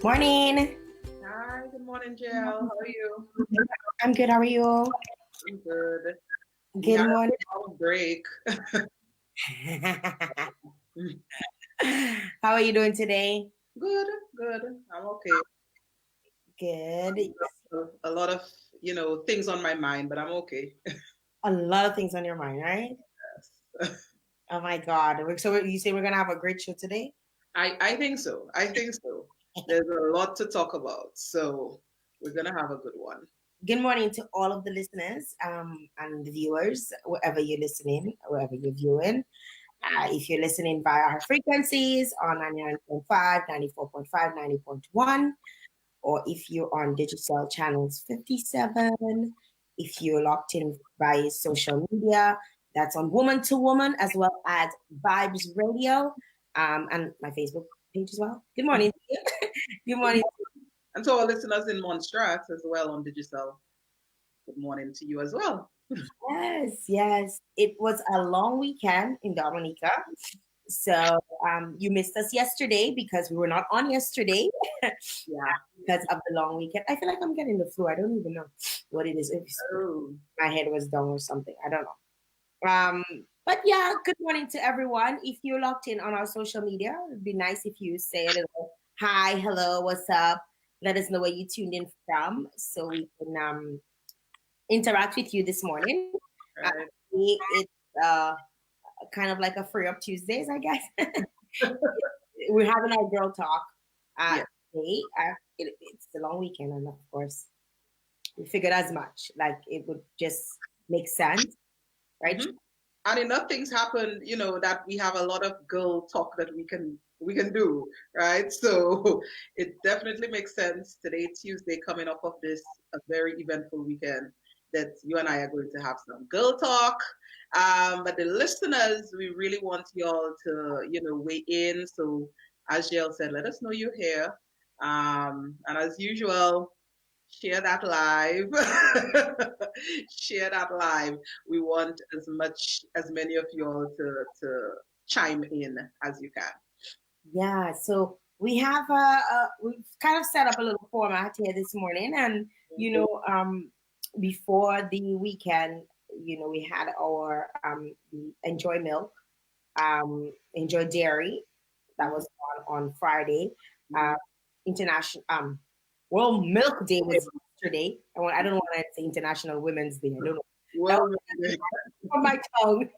Morning. Hi, good morning, Jael. How are you? I'm good. How are you? I'm good. We Good had morning. a long break. How are you doing today? Good, good. I'm okay. Good. A lot of, things on my mind, but I'm okay. A lot of things on your mind, right? Oh my God. So you say we're gonna have a great show today? I think so. I think so. There's a lot to talk about, so we're gonna have a good one. Good morning to all of the listeners and the viewers, wherever you're listening, wherever you're viewing. If you're listening via our frequencies on 99.5, 94.5, 90.1, or if you're on digital channels 57, if you're locked in by social media, that's on Woman2Woman as well as Vibes Radio, and my Facebook page as well. Good morning. Good morning. And to our listeners in Montserrat as well on digital, good morning to you as well. Yes, yes. It was a long weekend in Dominica. So you missed us yesterday because we were not on yesterday Yeah. because of the long weekend. I feel like I'm getting the flu. I don't even know what it is. If Oh, my head was down or something. I don't know. But yeah, good morning to everyone. If you're locked in on our social media, it'd be nice if you say a little hi, hello, what's up. Let us know where you tuned in from so we can interact with you this morning. Uh, right. it's kind of like a free up Tuesdays, I guess. We're having our girl talk Yeah. today. It's the long weekend, and of course, we figured as much. Like it would just make sense, right? hmm And enough things happen, that we have a lot of girl talk that we can do, right? So it definitely makes sense today, Tuesday, coming up of this a very eventful weekend, that you and I are going to have some girl talk. But the listeners, we really want y'all to, weigh in. So as Jael said, let us know you're here. And as usual, share that live. Share that live. We want as many of you all to chime in as you can. Yeah. So we've kind of set up a little format here this morning, and before the weekend, we had our the Enjoy Milk, Enjoy Dairy that was on Friday. Mhm. International World Milk Day was yesterday. I don't want to say International Women's Day. I don't know. That Well, was on my tongue.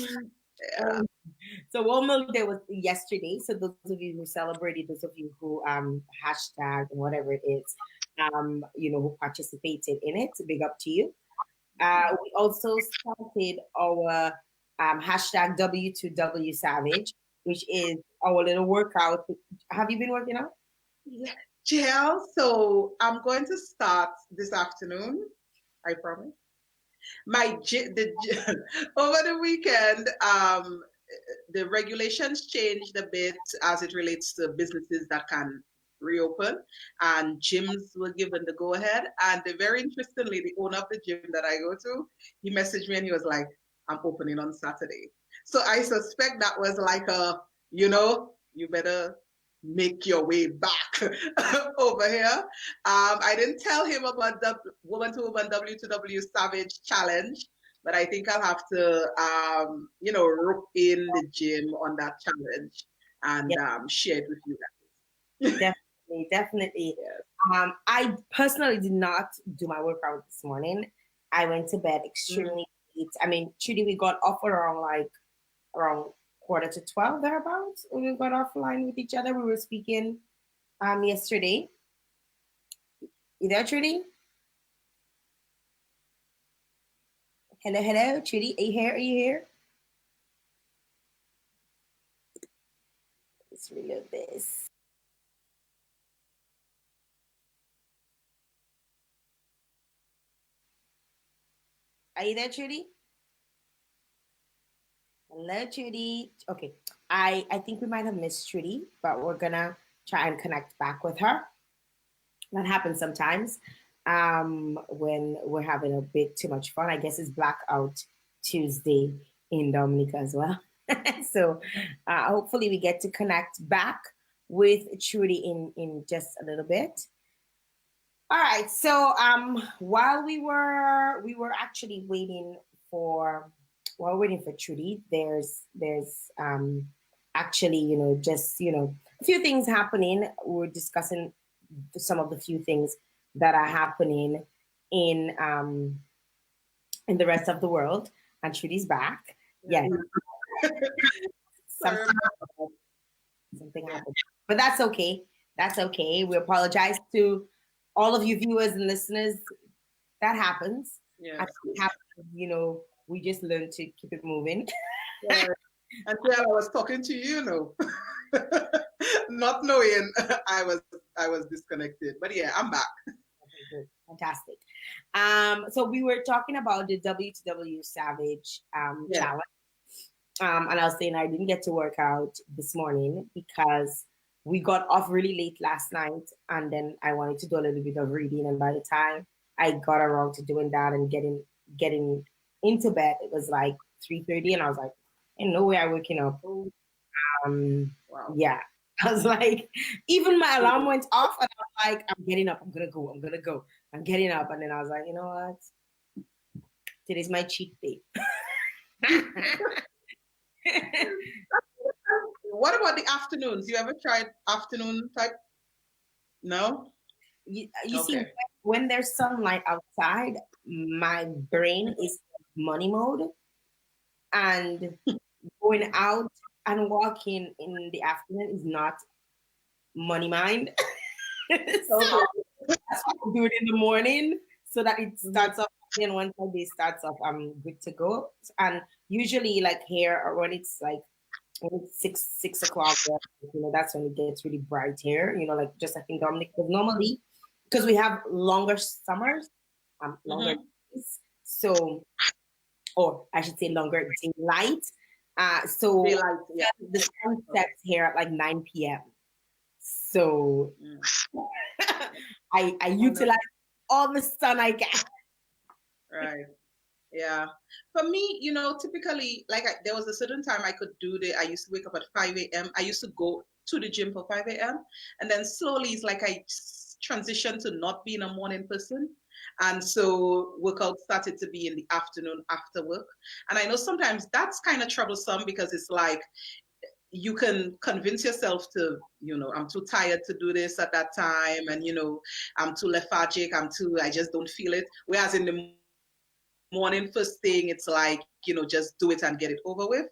yeah, So World Milk Day was yesterday. So those of you who celebrated, those of you who hashtag and whatever it is, who participated in it, big up to you. We also started our hashtag W2W Savage, which is our little workout. Have you been working out? yeah. Jill, so I'm going to start this afternoon. I promise. Over the weekend, the regulations changed a bit as it relates to businesses that can reopen, and gyms were given the go ahead. And very interestingly, the owner of the gym that I go to, he messaged me and he was like, "I'm opening on Saturday." So I suspect that was like you better make your way back over here. I didn't tell him about the Woman2Woman W2W Savage Challenge, but I think I'll have to, rope in the gym on that challenge and Yeah, share it with you guys. definitely, definitely. Yes. I personally did not do my workout this morning. I went to bed Mm. extremely late. I mean, truly, we got off around around quarter to 12 thereabouts. We got offline with each other. We were speaking yesterday. You there, Trudy? Hello, hello, Trudy. Are you here? Are you here? Let's reload this. Are you there, Trudy? Hello, Trudy. Okay. I think we might have missed Trudy, but we're gonna try and connect back with her. That happens sometimes when we're having a bit too much fun. I guess it's Blackout Tuesday in Dominica as well. So hopefully we get to connect back with Trudy in just a little bit. All right. So while we were actually waiting for while waiting for Trudy, there's actually, just, a few things happening. We're discussing some of the few things that are happening in um in the rest of the world, and Trudy's back. Yeah. Yes, Sorry something about that. something Yeah. happened, but that's okay. That's okay. We apologize to all of you viewers and listeners. That happens. Yeah. And it happens, we just learn to keep it moving. Yeah. Until I was talking to you, not knowing I was disconnected. But yeah, I'm back. Okay, good. Fantastic. So we were talking about the W2W Savage Yeah. challenge. And I was saying I didn't get to work out this morning because we got off really late last night, and then I wanted to do a little bit of reading. And by the time I got around to doing that and getting into bed, it was like 3:30, and I was like, "Ain't no way I'm waking up." Oh, Um, wow. yeah, I was like, even my alarm went off, and I was like, "I'm getting up. I'm gonna go. I'm gonna go. I'm getting up." And then I was like, "You know what? Today's my cheat day." What about the afternoons? You ever tried afternoon type? No? You see, Okay. when there's sunlight outside, my brain is money mode, and going out and walking in the afternoon is not money mind. So Okay. that's why I do it in the morning so that it Mhm. starts off. Then once my day starts off, I'm good to go. And usually, like here, or when it's six o'clock, that's when it gets really bright here. Like just like in Dominic, because normally, because we have longer summers, longer Mhm. days, so, or I should say longer daylight. So Daylight. Yeah. the sun Okay. sets here at like 9 p.m. So Mm. I Wonderful. utilize all the sun I get. Right. Yeah. For me, typically, like there was a certain time I could do I used to wake up at 5 a.m. I used to go to the gym for 5 a.m. And then slowly it's like I transitioned to not being a morning person. And so workout started to be in the afternoon after work. And I know sometimes that's kind of troublesome because it's like you can convince yourself to, I'm too tired to do this at that time. And, I'm too lethargic. I just don't feel it. Whereas in the morning, first thing, it's like, just do it and get it over with.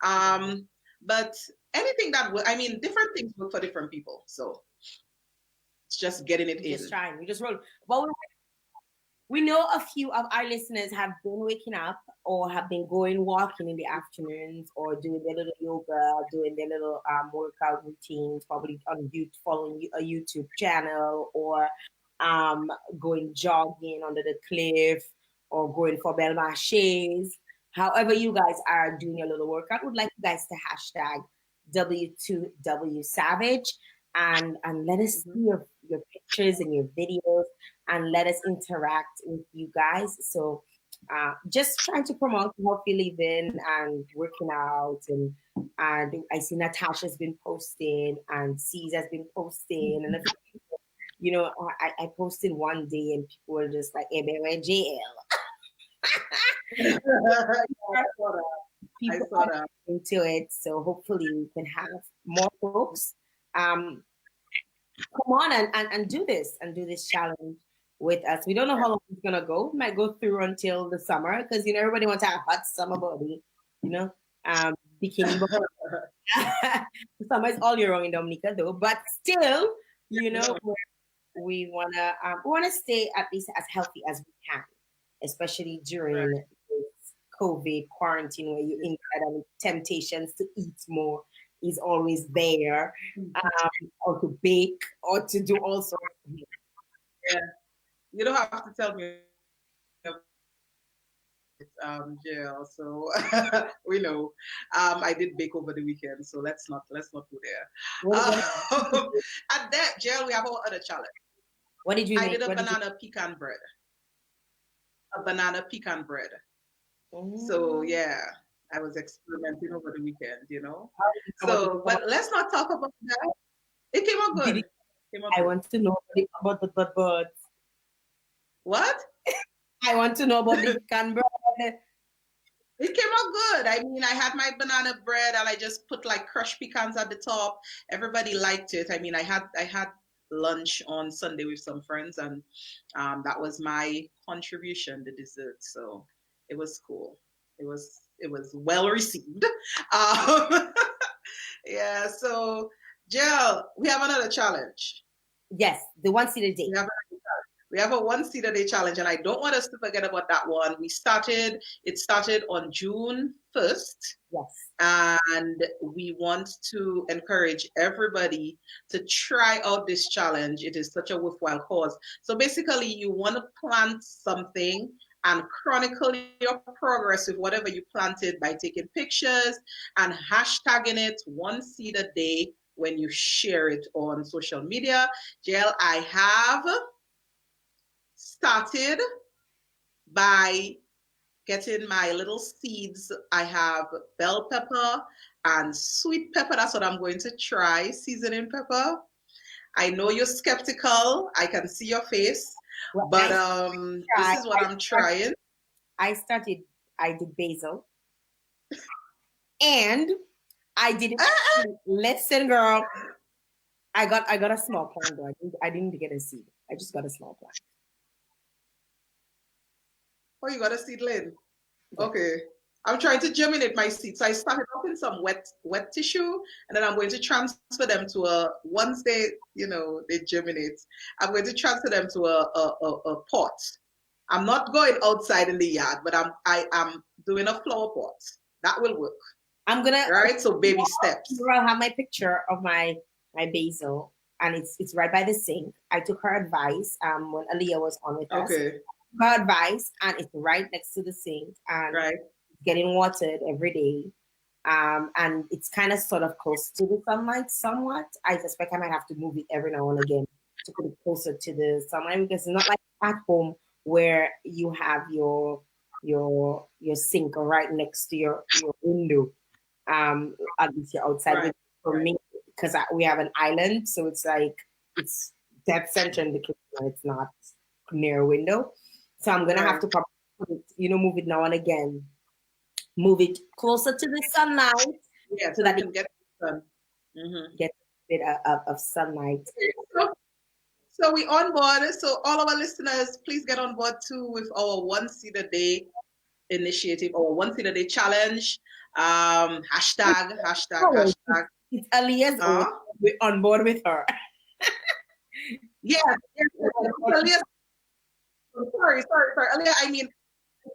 But anything I mean, different things work for different people. So it's just getting it We just in. trying. We just roll. Well, we know a few of our listeners have been waking up or have been going walking in the afternoons or doing their little yoga, doing their little workout routines, probably on YouTube, following a YouTube channel, or um, going jogging under the cliff, or going for belle marches. However, you guys are doing your little workout, would like you guys to hashtag W2W Savage, and let us see Mhm. your pictures and your videos, and let us interact with you guys. So just trying to promote healthy living and working out, and I see Natasha's been posting and Caesar's been posting, and a few people, I posted one day and people were just like, "Hey, where JL?" I saw that. I People saw are that. into it, so hopefully we can have more folks um, come on and do this challenge with us. We don't know Yeah. how long it's gonna go. It might go through until the summer because everybody wants to have hot summer body, you know, bikini body. Summer is all year round in Dominica though, but still, Yeah. we wanna stay at least as healthy as we can, especially Right. during this COVID quarantine where you in and temptations to eat more is always there, or to bake or to do all sorts of things. Yeah. You don't have to tell me Jael. So we know. I did bake over the weekend, so let's not go there. What, At that, Jael, we have our other challenge. what did you I make? did a What did you? banana pecan bread. A banana pecan bread. So Mm, yeah, I was experimenting over the weekend. how did you come up with So, but let's not talk about that. It came out Did good. it, Came out I good. want to know but What? I want to know about the pecan bread. It came out good. I mean, I had my banana bread and I just put like crushed pecans at the top. Everybody liked it. I mean, I had lunch on Sunday with some friends, and that was my contribution, the dessert. So it was cool. It was well received. Um, yeah. So, Jill, we have another challenge. Yes, the one seed a day. We have we have a one seed a day challenge, and I don't want us to forget about that one. It started on June 1st, Yes. and we want to encourage everybody to try out this challenge. It is such a worthwhile cause. So basically, you want to plant something and chronicle your progress with whatever you planted by taking pictures and hashtagging it one seed a day when you share it on social media. Jael, I have started by getting my little seeds. I have bell pepper and sweet pepper. That's what I'm going to try, seasoning pepper. I know you're skeptical. I can see your face, Well, but this tried, is what I'm trying. I started, I did basil and I did it. Ah, Listen, girl, I got a small plant though. I didn't get a seed. I just got a small plant. oh, you got a seedling. Yeah. Okay. I'm trying to germinate my seeds. So I started off in some wet tissue, and then I'm going to transfer them to once they germinate, I'm going to transfer them to a pot. I'm not going outside in the yard, but I am doing a flower pot. That will work. I'm gonna Right? So baby steps. I'll have my picture of my basil, and it's right by the sink. I took her advice when Aaliyah was on with us. Okay. Her advice, and it's right next to the sink, and Right. it's getting watered every day. And it's kind of sort of close to the sunlight somewhat. I suspect I might have to move it every now and again to put it closer to the sunlight because it's not like at home where you have your sink right next to your window. At least you're outside. Right. For me, because we have an island, so it's like it's dead center in the kitchen and it's not near a window. So I'm gonna have Right. to probably put it, move it now and again, move it closer to the sunlight Yeah, so so you that it can get it done. Mm-hmm. gets a bit of sunlight. So we on board. So all our listeners, please get on board too with our one seed a day initiative or one seed a day challenge. Oh, Hashtag. it's Aaliyah's own. Huh? We're on board with her. Yes, yes, yes. Earlier, sorry. Earlier, I mean,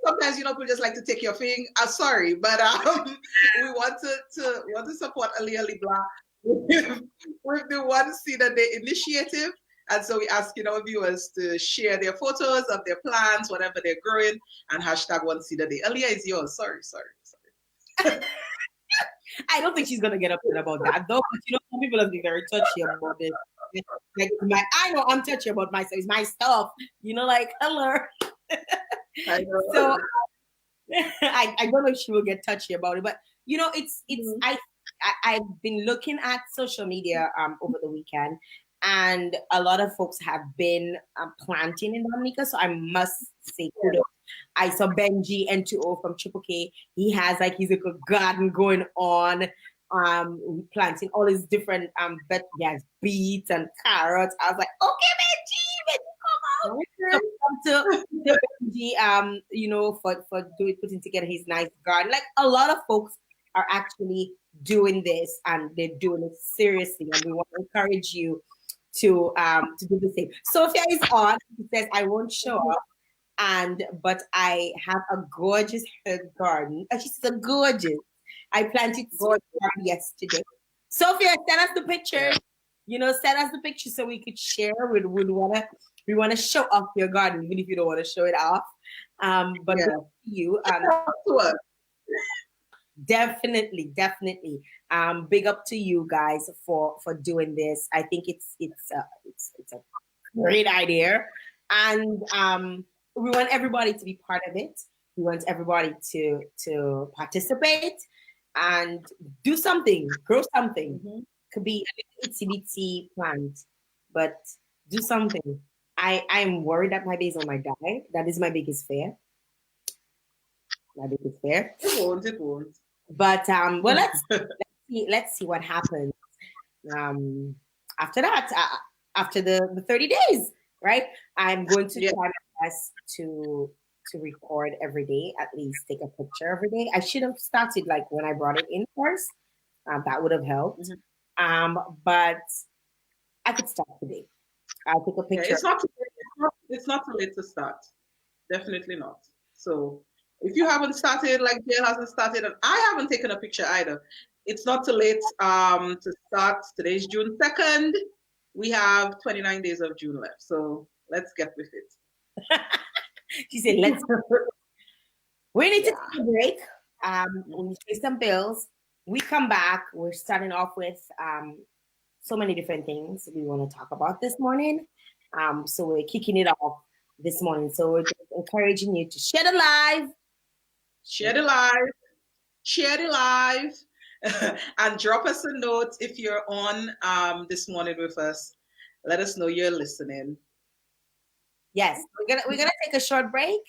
sometimes people just like to take your thing. Sorry, but we want to support Alia Libla with the one seed a day initiative. And so we ask our viewers to share their photos of their plants, whatever they're growing, and hashtag one seed a day. Alia is yours. Sorry. I don't think she's gonna get upset about that though. But some people are very touchy about it. Like I know I'm touchy about myself. It's my stuff. Like hello. I know. So I don't know if she will get touchy about it, but it's I've been looking at social media over the weekend, and a lot of folks have been planting in Dominica. So I must say kudos. I saw Benji N2O from Triple K. He has his little garden going on, planting all his different he has beets and carrots. I was like, okay, Benji, come out. So come to Benji, for putting together his nice garden. Like a lot of folks are actually doing this and they're doing it seriously, and we want to encourage you to do the same. Sophia is on. She says, I won't show up. But I have a gorgeous herb garden. She's so gorgeous. I planted so yesterday. Sophia, send us the pictures. Send us the pictures so we could share. We want to show off your garden, even if you don't want to show it off. But Yeah. you, To us. definitely. Big up to you guys for doing this. I think it's a great idea, and we want everybody to be part of it. We want everybody to participate and do something, grow something, could be an itsy bitsy plant, but do something. I am worried that my basil might die. That is my biggest fear. My biggest fear. It won't. It won't. But well, let's see what happens. After that, after the 30 days, right? I'm going to try my best to record every day, at least take a picture every day. I should have started like when I brought it in first. That would have helped. But I could start today. I'll take a picture. It's not too late to start. Definitely not. So if you haven't started, like Jael hasn't started, and I haven't taken a picture either, it's not too late to start. Today's June 2nd. We have 29 days of June left. So let's get with it. She said, let's we need to take a break. We pay some bills. We come back. We're starting off with so many different things we want to talk about this morning. So we're kicking it off this morning. So we're just encouraging you to share the live. Share the live. Share the live. And drop us a note if you're on this morning with us. Let us know you're listening. Yes, we're gonna take a short break.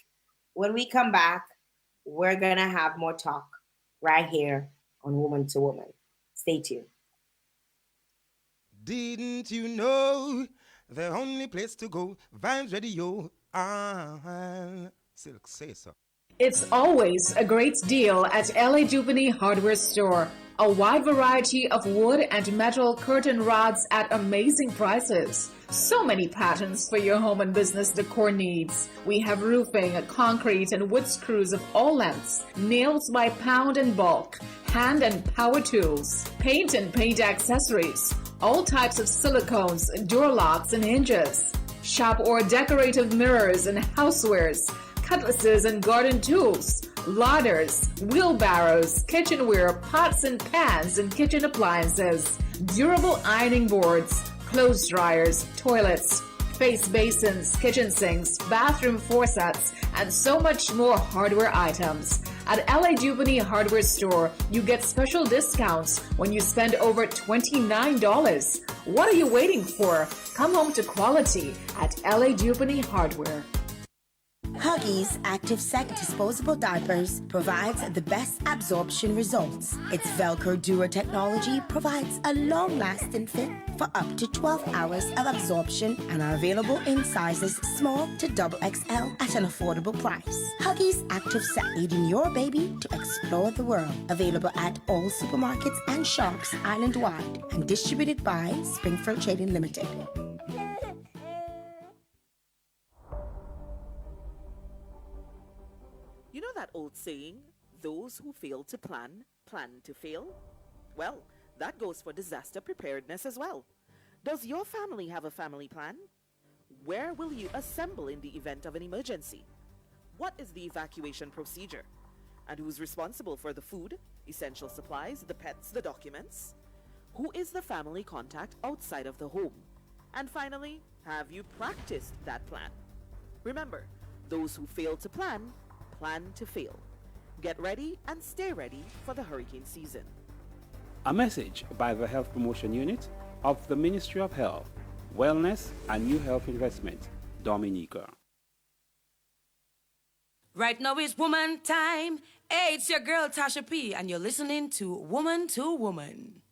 When we come back, we're gonna have more talk right here on Woman2Woman. Stay tuned. Didn't you know the only place to go, Vibes Radio? Silk say so. It's always a great deal at LA Jubini Hardware Store. A wide variety of wood and metal curtain rods at amazing prices. So many patterns for your home and business decor needs. We have roofing, concrete, and wood screws of all lengths, nails by pound and bulk, hand and power tools, paint and paint accessories, all types of silicones, door locks, and hinges, shop or decorative mirrors and housewares, cutlasses and garden tools, ladders, wheelbarrows, kitchenware, pots and pans, and kitchen appliances, durable ironing boards, clothes dryers, toilets, face basins, kitchen sinks, bathroom faucets, and so much more hardware items. At LA Jubini Hardware Store, you get special discounts when you spend over $29. What are you waiting for? Come home to quality at LA Jubini Hardware. Huggies Active Sec disposable diapers provides the best absorption results. Its Velcro Dura technology provides a long-lasting fit for up to 12 hours of absorption and are available in sizes small to XXL at an affordable price. Huggies Active Sec, aiding your baby to explore the world. Available at all supermarkets and shops island-wide and distributed by Springfield Trading Limited. You know that old saying, those who fail to plan, plan to fail? Well, that goes for disaster preparedness as well. Does your family have a family plan? Where will you assemble in the event of an emergency? What is the evacuation procedure? And who's responsible for the food, essential supplies, the pets, the documents? Who is the family contact outside of the home? And finally, have you practiced that plan? Remember, those who fail to plan, plan to fail. Get ready and stay ready for the hurricane season. A message by the Health Promotion Unit of the Ministry of Health, Wellness and New Health Investment, Dominica. Right now it's woman time. Hey, it's your girl Tasha P, and you're listening to Woman2Woman.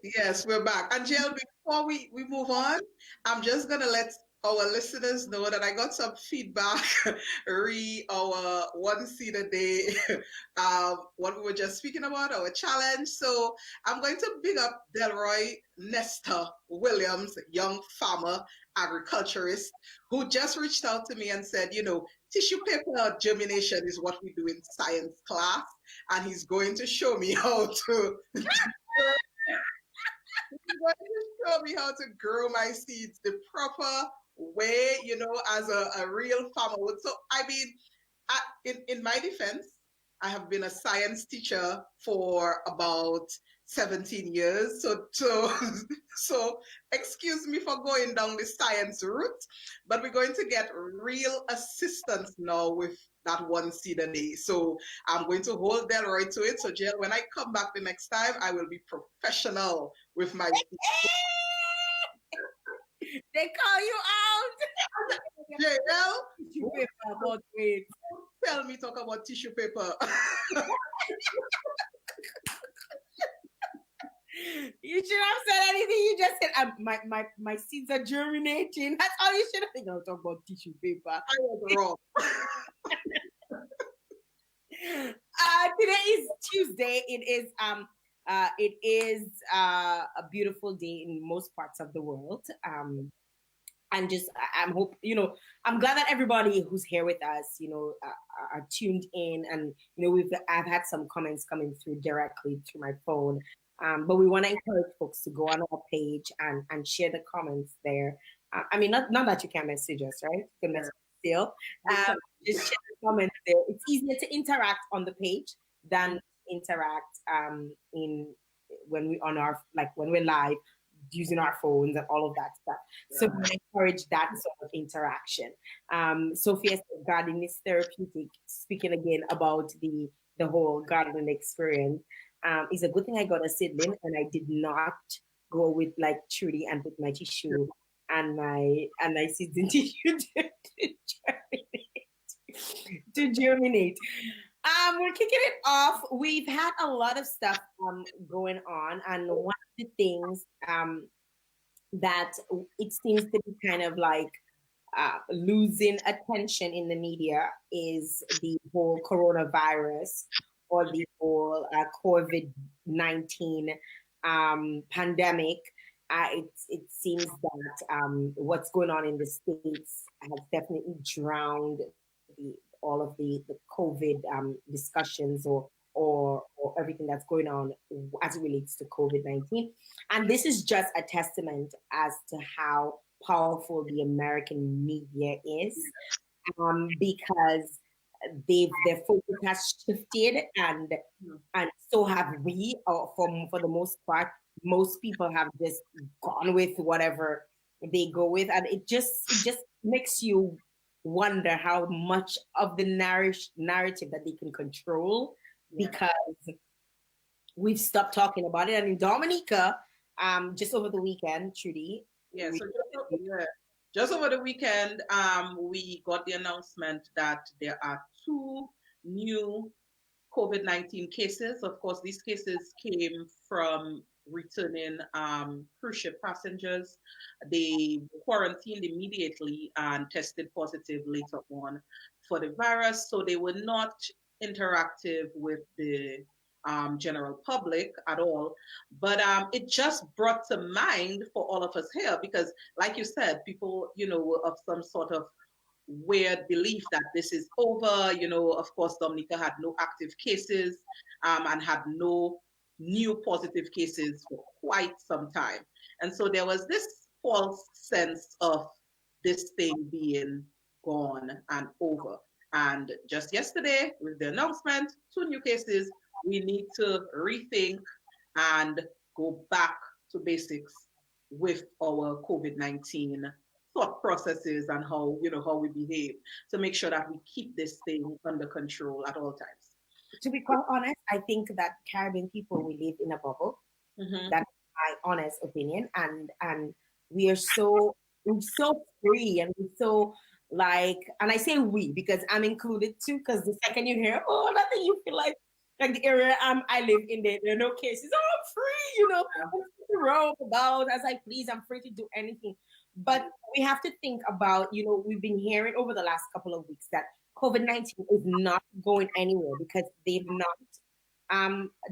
Yes, we're back. And Jael, before we move on, I'm just gonna let our listeners know that I got some feedback re our one seed a day, what we were just speaking about, our challenge. So I'm going to big up Delroy Nestor Williams, young farmer, agriculturist, who just reached out to me and said, tissue paper germination is what we do in science class, and he's going to show me how to He's going to show me how to grow my seeds the proper way, as a real farmer would. So, I mean, in my defense, I have been a science teacher for about 17 years. So excuse me for going down the science route, but we're going to get real assistance now with that one seed a day. So I'm going to hold Delroy to it. So Jael, when I come back the next time, I will be professional with my They call you out. Jael, Tissue paper about weight. tell me talk about tissue paper. You should have said anything. You just said, my seeds are germinating. That's all you should have said. I'll talk about tissue paper. I was wrong. Today is Tuesday. It is a beautiful day in most parts of the world. And I'm glad that everybody who's here with us, are tuned in, and I've had some comments coming through directly through my phone. But we want to encourage folks to go on our page and share the comments there. Not that you can message us, right? You can message still. Just share the comments there. It's easier to interact on the page than interact when we're live using our phones and all of that stuff. Yeah. So we encourage that sort of interaction. Sophia said gardening is therapeutic. Speaking again about the whole gardening experience. It's a good thing I got a seedling and I did not go with like Trudy and put my tissue and my seeds in tissue to germinate. We're kicking it off. We've had a lot of stuff going on, and one of the things that it seems to be kind of like losing attention in the media is the whole coronavirus or the whole COVID-19 pandemic. It seems that what's going on in the States has definitely drowned all of the COVID discussions or everything that's going on as it relates to COVID-19. And this is just a testament as to how powerful the American media is, because their focus has shifted, and so have we. For the most part, most people have just gone with whatever they go with, and it just makes you wonder how much of the narrative that they can control, because we've stopped talking about it. And in Dominica, just over the weekend, Trudy. Yeah, just over the weekend, we got the announcement that there are 2 new COVID-19 cases. Of course, these cases came from returning cruise ship passengers. They quarantined immediately and tested positive later on for the virus. So they were not interactive with the general public at all. But it just brought to mind for all of us here, because like you said, people, were of some sort of weird belief that this is over. Of course, Dominica had no active cases and had no new positive cases for quite some time. And so there was this false sense of this thing being gone and over. And just yesterday, with the announcement, 2 new cases, we need to rethink and go back to basics with our COVID-19 thought processes and how we behave, to make sure that we keep this thing under control at all times. To be quite honest, I think that Caribbean people, we live in a bubble. Mm-hmm. That's my honest opinion. And we're so free, and we're so and I say we because I'm included too, because the second you hear, nothing, you feel like the area I live in, there are no cases. I'm free, to roam about as I please. I'm free to do anything. But we have to think about, we've been hearing over the last couple of weeks that COVID-19 is not going anywhere because they've not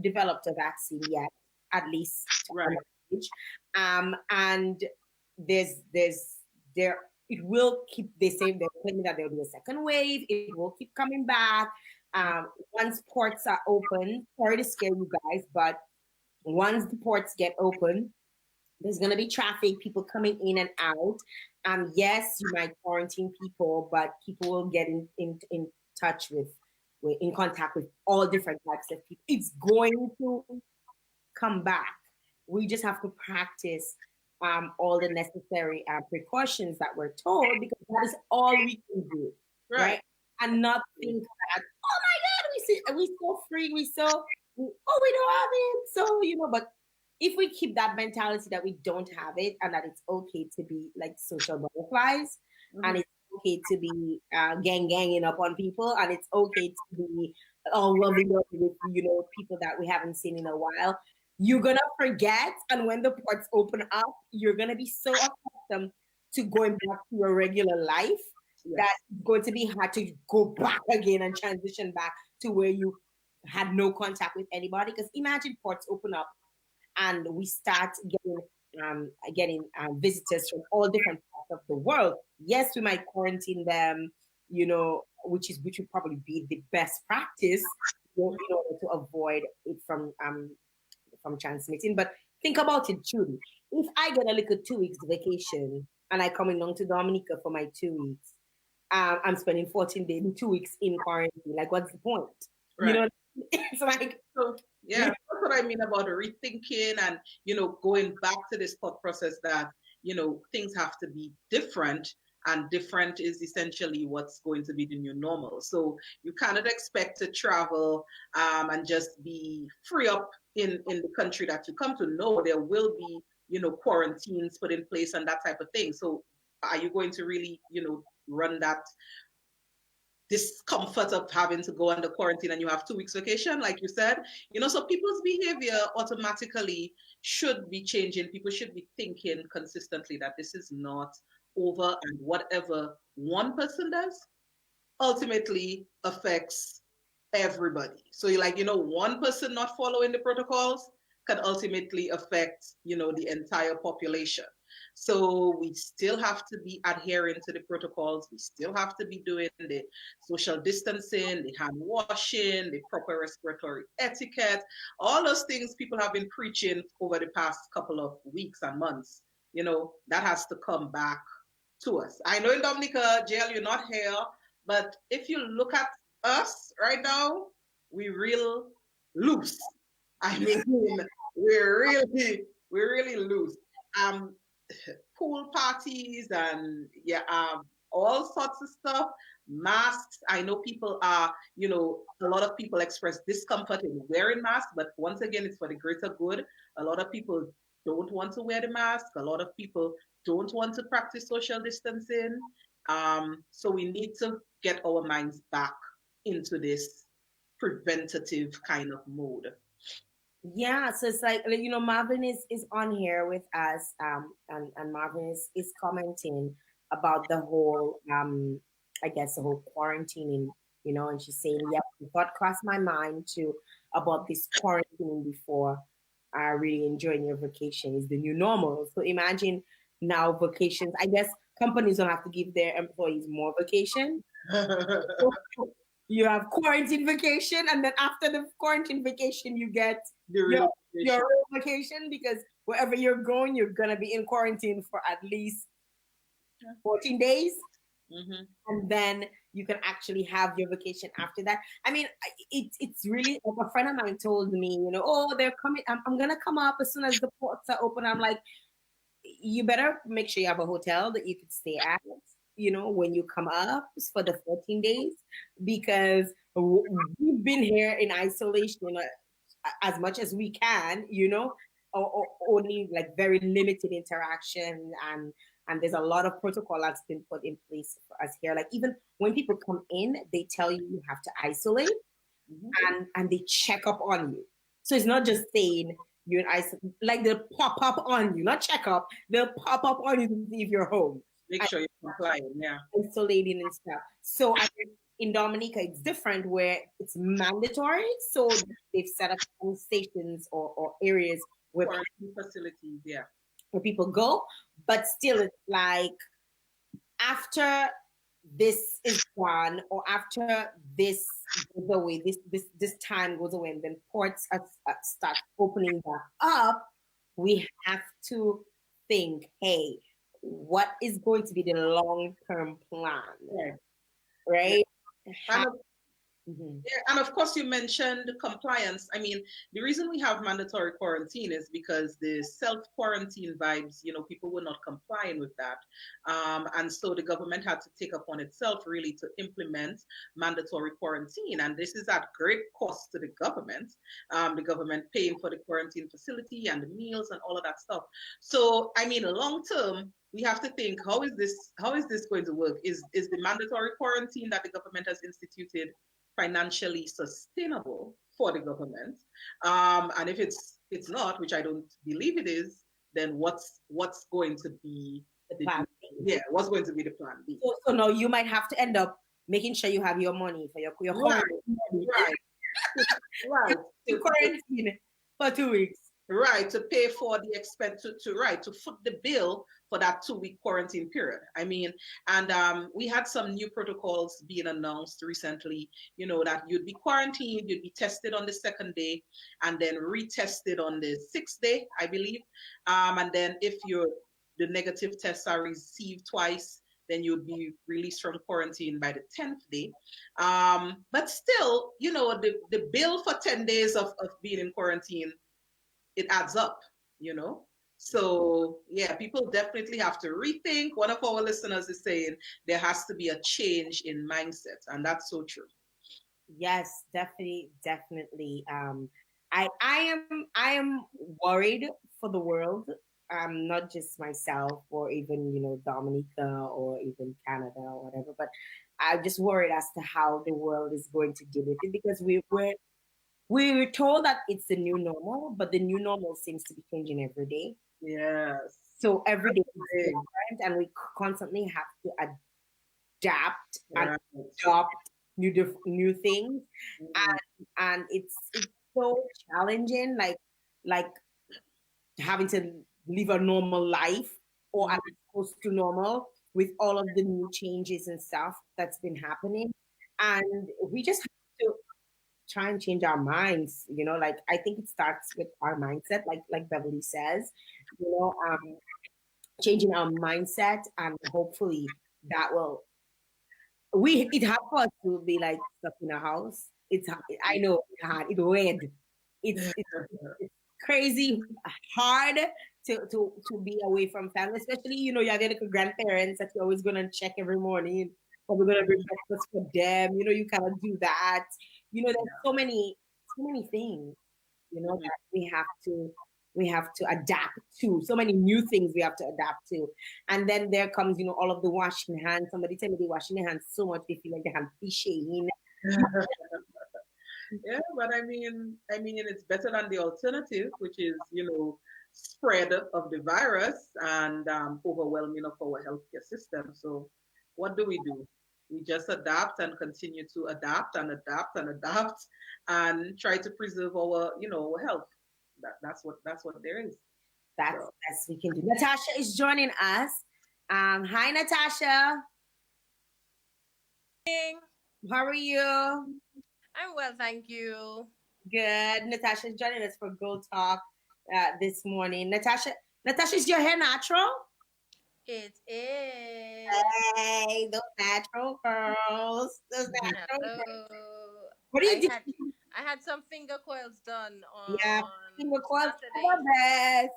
developed a vaccine yet, at least to Right. our age. And there it will keep. They say they're claiming that there'll be a second wave. It will keep coming back. Once ports are open, sorry to scare you guys, but once the ports get open, there's going to be traffic, people coming in and out. Yes, you might quarantine people, but people will get in touch with in contact with all different types of people. It's going to come back. We just have to practice all the necessary precautions that we're told, because that is all we can do, right? And not think that, oh my God, we so free, we don't have it, so but if we keep that mentality that we don't have it and that it's okay to be like social butterflies, and it's okay to be ganging up on people, and it's okay to be all lovely with people that we haven't seen in a while, you're gonna forget. And when the ports open up, you're gonna be so accustomed to going back to your regular life that it's going to be hard to go back again and transition back to where you had no contact with anybody. Because imagine ports open up and we start getting visitors from all different parts of the world. Yes, we might quarantine them, which would probably be the best practice in order to avoid it from transmitting. But think about it, Trudy. If I get a little 2 weeks vacation and I come along to Dominica for my 2 weeks, I'm spending 14 days, 2 weeks in quarantine. Like, what's the point? Right. It's like, yeah, that's what I mean about rethinking and, going back to this thought process that, things have to be different, and different is essentially what's going to be the new normal. So you cannot expect to travel and just be free up in the country that you come to. No, there will be, quarantines put in place and that type of thing. So are you going to really, run that discomfort of having to go under quarantine and you have 2 weeks vacation, like you said, so people's behavior automatically should be changing. People should be thinking consistently that this is not over, and whatever one person does ultimately affects everybody. So you're like, one person not following the protocols can ultimately affect, the entire population. So we still have to be adhering to the protocols. We still have to be doing the social distancing, the hand washing, the proper respiratory etiquette, all those things people have been preaching over the past couple of weeks and months. That has to come back to us. I know in Dominica, Jael, you're not here, but if you look at us right now, we real loose. I mean, we're really loose. Pool parties and all sorts of stuff. Masks. I know people are, a lot of people express discomfort in wearing masks, but once again, it's for the greater good. A lot of people don't want to wear the mask. A lot of people don't want to practice social distancing. So we need to get our minds back into this preventative kind of mode. Yeah, so it's like, Marvin is on here with us, and Marvin is commenting about the whole I guess the whole quarantining, and she's saying, yeah, the thought crossed my mind too about this quarantining before really enjoying your vacation is the new normal. So imagine now vacations. I guess companies don't have to give their employees more vacation. You have quarantine vacation, and then after the quarantine vacation, you get your real vacation, because wherever you're going, you're gonna be in quarantine for at least 14 days, and then you can actually have your vacation after that. I mean, it's really, like, a friend of mine told me, oh, they're coming. I'm gonna come up as soon as the ports are open. I'm like, you better make sure you have a hotel that you could stay at, when you come up for the 14 days, because we've been here in isolation as much as we can, or only like very limited interaction, and there's a lot of protocol that's been put in place for us here. Like, even when people come in, they tell you have to isolate, and they check up on you. So it's not just saying you're in like they'll pop up on you, not check up. They'll pop up on you to see if you're home. Make sure you're compliant. Yeah. Isolating and stuff. So I think in Dominica, it's different where it's mandatory. So they've set up stations or areas where Quarantine facilities. Yeah. where people go, but still, it's like after this is gone or after this goes away, this time goes away, and then ports start opening back up, we have to think, hey, what is going to be the long-term plan, right? Yeah, and of course, you mentioned compliance. I mean, the reason we have mandatory quarantine is because the self-quarantine vibes, people were not complying with that. And so the government had to take upon itself really to implement mandatory quarantine. And this is at great cost to the government paying for the quarantine facility and the meals and all of that stuff. So, I mean, long term, we have to think, how is this going to work? Is the mandatory quarantine that the government has instituted financially sustainable for the government? And if it's not, which I don't believe it is, then what's going to be the plan B? Yeah, what's going to be the plan B? So now you might have to end up making sure you have your money for your right, right. to quarantine for 2 weeks. Right, to pay for the expense, to foot the bill for that 2-week quarantine period. I mean, and we had some new protocols being announced recently, that you'd be quarantined, you'd be tested on the 2nd day, and then retested on the 6th day, I believe. And then if the negative tests are received twice, then you'd be released from quarantine by the 10th day. But still, the bill for 10 days of being in quarantine, it adds up, So, yeah, people definitely have to rethink. One of our listeners is saying there has to be a change in mindset, and that's so true. Yes, definitely. I am worried for the world, not just myself or even, Dominica or even Canada or whatever, but I'm just worried as to how the world is going to deal with it, because we were told that it's the new normal, but the new normal seems to be changing every day. Yes. So every day is different, and we constantly have to adapt and adopt new things, and it's so challenging, like having to live a normal life or as close to normal with all of the new changes and stuff that's been happening, and we just have to try and change our minds, like I think it starts with our mindset, like Beverly says, changing our mindset, and hopefully that will it hard for us to be like stuck in a house. I know it's hard, it's weird, it's crazy hard to be away from family, especially you have your little grandparents that you're always gonna check every morning, or we're gonna bring breakfast for them, you cannot do that. There's so many things, that we have to adapt to. So many new things we have to adapt to. And then there comes, all of the washing hands. Somebody tell me they washing their hands so much they feel like they have fishy. Yeah, but I mean, it's better than the alternative, which is, spread of the virus and overwhelming of our healthcare system. So what do? We just adapt and continue to adapt and adapt and adapt and try to preserve our, our health. That's what there is. That's we can do. Natasha is joining us. Hi, Natasha. How are you? I'm well, thank you. Good. Natasha is joining us for Go Talk this morning. Natasha, is your hair natural? It is. Hey, those natural girls. Those natural girls. What do you do? I had some finger coils done on finger coils Saturday. are the best.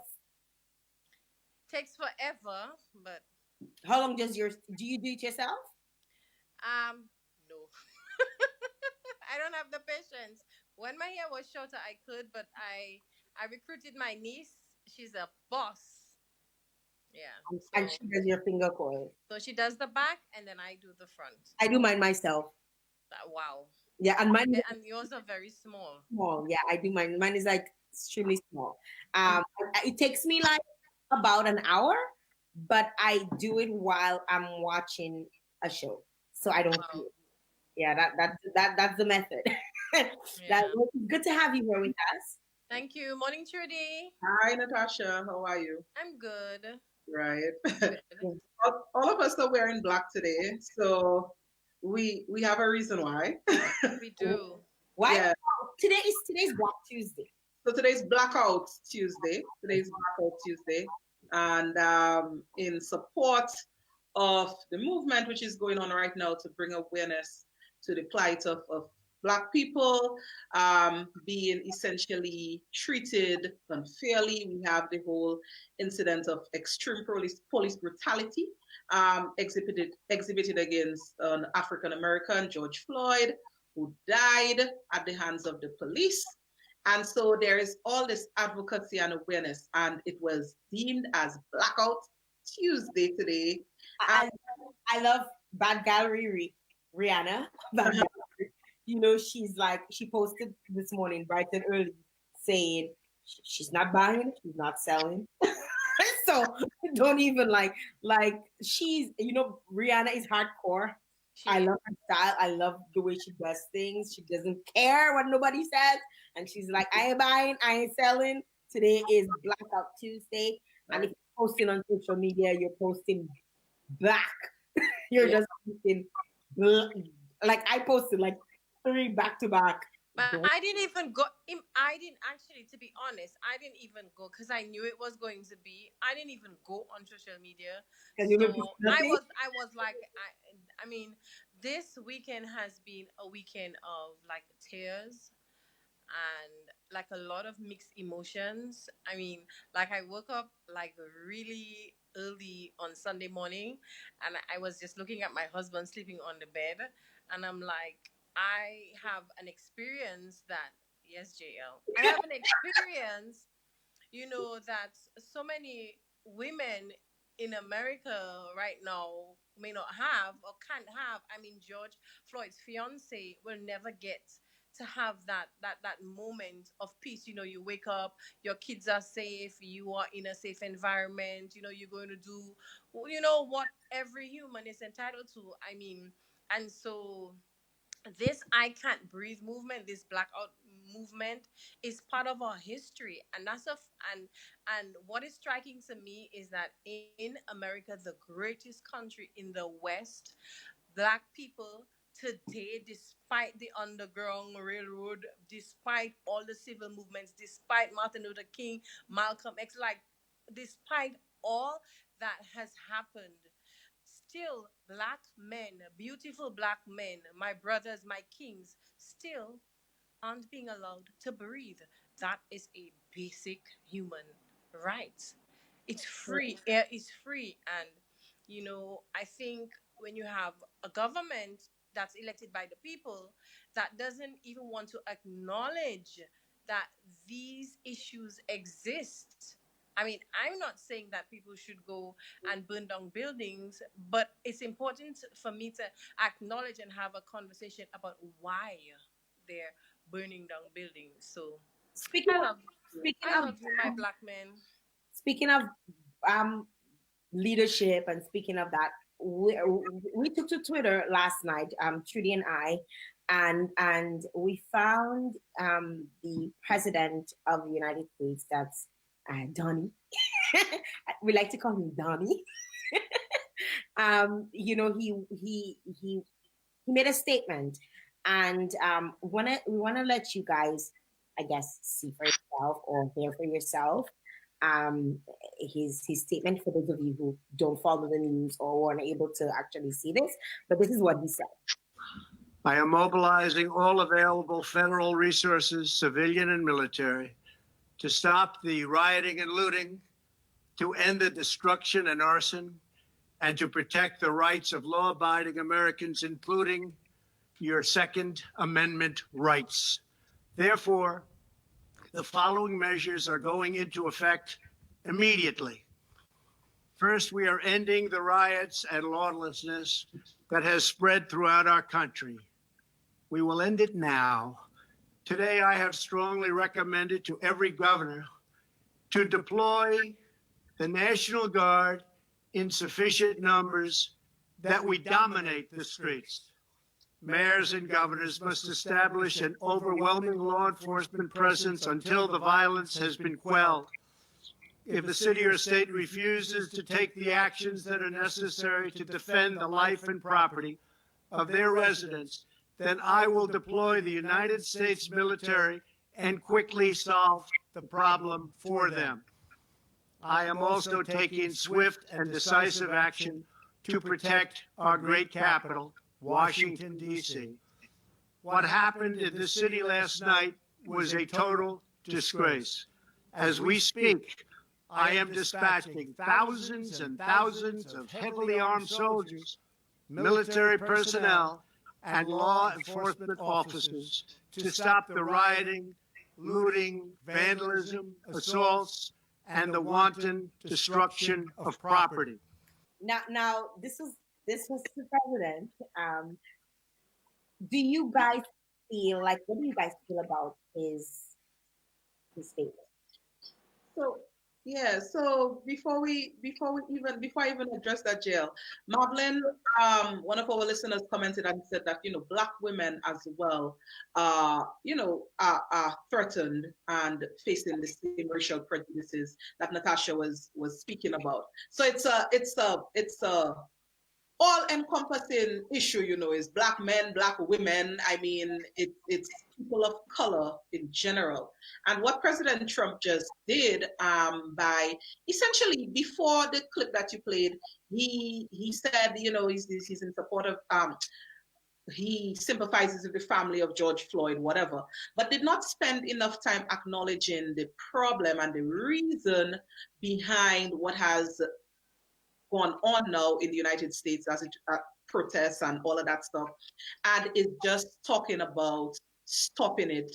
Takes forever, but how long do you do it yourself? No. I don't have the patience. When my hair was shorter, I could, but I recruited my niece. She's a boss. Yeah. And she does your finger coil. So she does the back, and then I do the front. I do mine myself. Wow. Yeah, and mine. And yours are very small. Small, yeah. I do mine. Mine is like extremely small. It takes me like about an hour, but I do it while I'm watching a show, so I don't feel Wow. it. Yeah, that's the method. That Yeah. good to have you here with us. Thank you. Morning, Trudy. Hi, Natasha. How are you? I'm good. Right. Good. All of us are wearing black today, so we have a reason why. We do. Why? Yeah. Today's Black Tuesday. So today's Blackout Tuesday. Today's Blackout Tuesday, and in support of the movement which is going on right now to bring awareness to the plight of Black people being essentially treated unfairly. We have the whole incident of extreme police brutality exhibited against an African American, George Floyd, who died at the hands of the police. And so there is all this advocacy and awareness, and it was deemed as Blackout Tuesday today. I, I love Bad Gallery Rihanna. Bad Gallery. You know, she posted this morning bright and early saying she's not buying, she's not selling. So don't even like she's, you know, Rihanna is hardcore. I love her style. I love the way she does things. She doesn't care what nobody says. And she's like, I ain't buying, I ain't selling. Today is Blackout Tuesday. And if you're posting on social media, you're posting black. You're just posting like I posted like 3 back to back. But I didn't even go. I didn't actually, to be honest, I didn't even go because I knew it was going to be. I didn't even go on social media. So I was like, I mean, this weekend has been a weekend of like tears and like a lot of mixed emotions. I mean, like I woke up like really early on Sunday morning and I was just looking at my husband sleeping on the bed and I'm like, I have an experience that, yes, JL, I have an experience, you know, that so many women in America right now may not have or can't have. I mean, George Floyd's fiance will never get to have that moment of peace. You know, you wake up, your kids are safe, you are in a safe environment, you know, you're going to do, you know, what every human is entitled to. I mean, and so this I can't breathe movement, this blackout movement is part of our history, and and what is striking to me is that in America, the greatest country in the West, black people today, despite the Underground Railroad, despite all the civil movements, despite Martin Luther King, Malcolm X, like despite all that has happened, still black men, beautiful black men, my brothers, my kings, still aren't being allowed to breathe. That is a basic human right. It's free. Air is free. And, you know, I think when you have a government that's elected by the people that doesn't even want to acknowledge that these issues exist. I mean, I'm not saying that people should go and burn down buildings, but it's important for me to acknowledge and have a conversation about why they're burning down buildings. So Speaking I of love you. speaking I of love you, my black men. speaking of um leadership and speaking of that, we took to Twitter last night, Trudy and I, and we found the president of the United States. That's Donnie. We like to call him Donnie. You know, he made a statement, and we wanna let you guys, I guess, see for yourself or hear for yourself. Um, his statement for those of you who don't follow the news or weren't able to actually see this, but this is what he said. I am mobilizing all available federal resources, civilian and military, to stop the rioting and looting, to end the destruction and arson, and to protect the rights of law-abiding Americans, including your Second Amendment rights. Therefore, the following measures are going into effect immediately. First, we are ending the riots and lawlessness that has spread throughout our country. We will end it now Today, I have strongly recommended to every governor to deploy the National Guard in sufficient numbers that we dominate the streets. Mayors and governors must establish an overwhelming law enforcement presence until the violence has been quelled. If the city or state refuses to take the actions that are necessary to defend the life and property of their residents, then I will deploy the United States military and quickly solve the problem for them. I am also taking swift and decisive action to protect our great capital, Washington, D.C. What happened in this city last night was a total disgrace. As we speak, I am dispatching thousands and thousands of heavily armed soldiers, military personnel, and law enforcement officers to stop the rioting, looting, vandalism, assaults, and the wanton destruction of property. Now, this was the president. Do you guys feel like, what do you guys feel about his statement? So yeah, so before I even address that, Jael, Marvin, one of our listeners commented and said that black women as well, are threatened and facing the same racial prejudices that Natasha was speaking about. So it's a all-encompassing issue, is black men, black women. I mean, it's people of color in general. And what President Trump just did, by essentially before the clip that you played, he said, he's in support of he sympathizes with the family of George Floyd, whatever, but did not spend enough time acknowledging the problem and the reason behind what has gone on now in the United States as it protests and all of that stuff, and is just talking about stopping it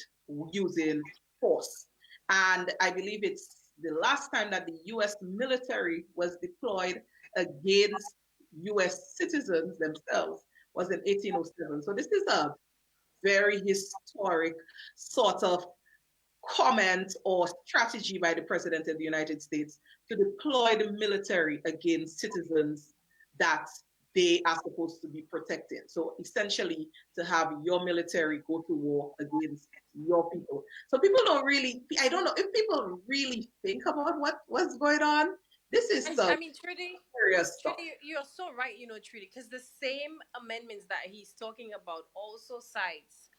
using force. And I believe it's the last time that the U.S. military was deployed against U.S. citizens themselves was in 1807. So this is a very historic sort of comment or strategy by the president of the United States to deploy the military against citizens that they are supposed to be protecting. So essentially, to have your military go to war against your people. So people don't really, I don't know if people really think about what's going on. This is so Trudy, serious stuff. Trudy, you're so right, Trudy, because the same amendments that he's talking about also cites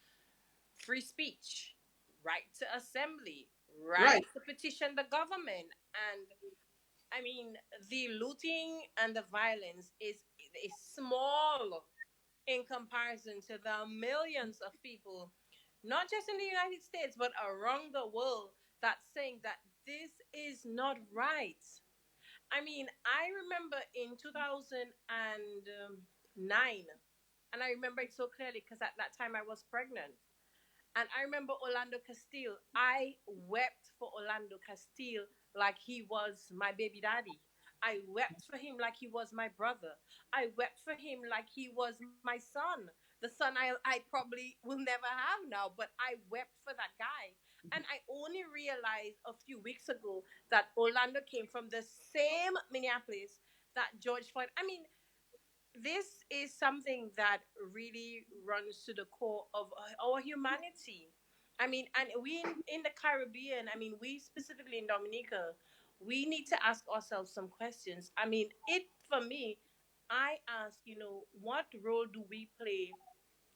free speech, right to assembly, right to petition the government. And I mean, the looting and the violence is small in comparison to the millions of people, not just in the United States, but around the world, that's saying that this is not right. I mean, I remember in 2009, and I remember it so clearly because at that time I was pregnant. And I remember Orlando Castile. I wept for Orlando Castile like he was my baby daddy. I wept for him like he was my brother. I wept for him like he was my son. The son I probably will never have now, but I wept for that guy. And I only realized a few weeks ago that Orlando came from the same Minneapolis that George Floyd. I mean, this is something that really runs to the core of our humanity. I mean, and we in the Caribbean, I mean, we specifically in Dominica, we need to ask ourselves some questions. I mean, it for me, I ask, what role do we play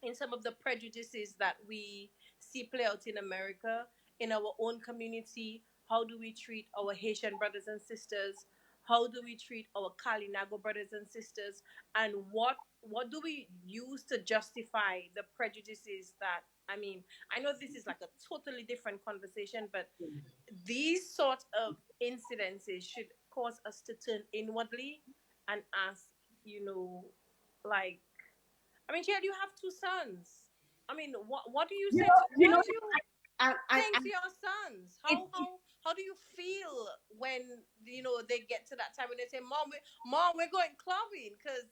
in some of the prejudices that we see play out in America, in our own community? How do we treat our Haitian brothers and sisters? How do we treat our Kalinago brothers and sisters? And what do we use to justify the prejudices that, I mean, I know this is like a totally different conversation, but these sort of incidences should cause us to turn inwardly and ask, like, I mean, Jade, you have two sons. I mean, what do you say? What do you think to your sons? How do you feel when they get to that time when they say, "Mom, we're going clubbing," because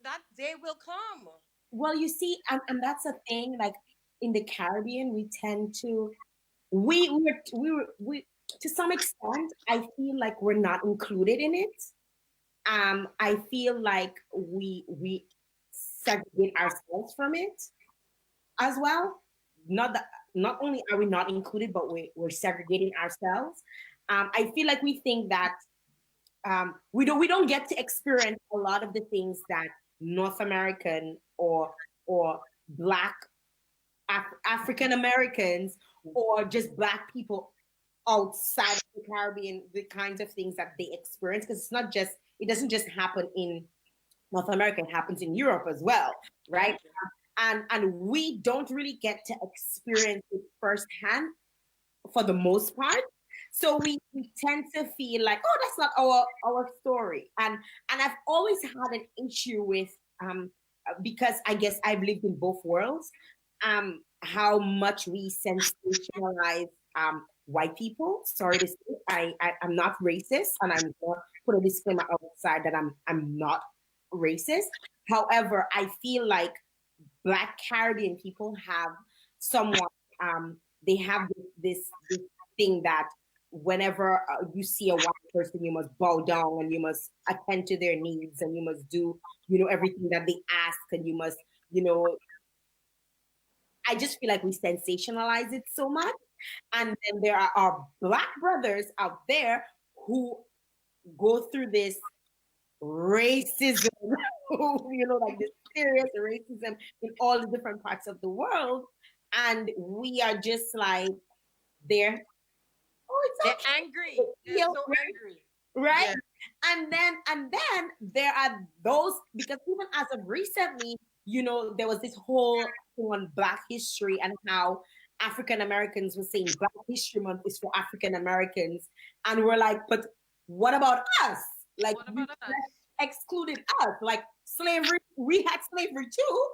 that day will come. Well, you see, and that's a thing. Like, in the Caribbean, we tend to we to some extent, I feel like we're not included in it. I feel like we segregate ourselves from it as well. Not that not only are we not included, but we're segregating ourselves. I feel like we think that we don't get to experience a lot of the things that North American or Black African Americans or just Black people outside of the Caribbean, the kinds of things that they experience, because it doesn't just happen in North America, it happens in Europe as well, right? And we don't really get to experience it firsthand for the most part. So we tend to feel like, oh, that's not our story. And I've always had an issue with because I guess I've lived in both worlds, how much we sensationalize white people. Sorry to say, I'm not racist, and I'm gonna put a disclaimer outside that I'm not racist. However, I feel like Black Caribbean people have somewhat they have this thing that whenever you see a white person, you must bow down and you must attend to their needs and you must do everything that they ask, and you must you know I just feel like we sensationalize it so much. And then there are our Black brothers out there who go through this racism, like this serious racism in all the different parts of the world. And we are just like, there, oh, They're it's okay. angry. They're Heal, so right? angry. Right? And then there are those, because even as of recently, there was this whole thing on Black history and how African Americans were saying Black History Month is for African Americans. And we're like, but what about us? Like, What you about us? excluded us. Like slavery, we had slavery too.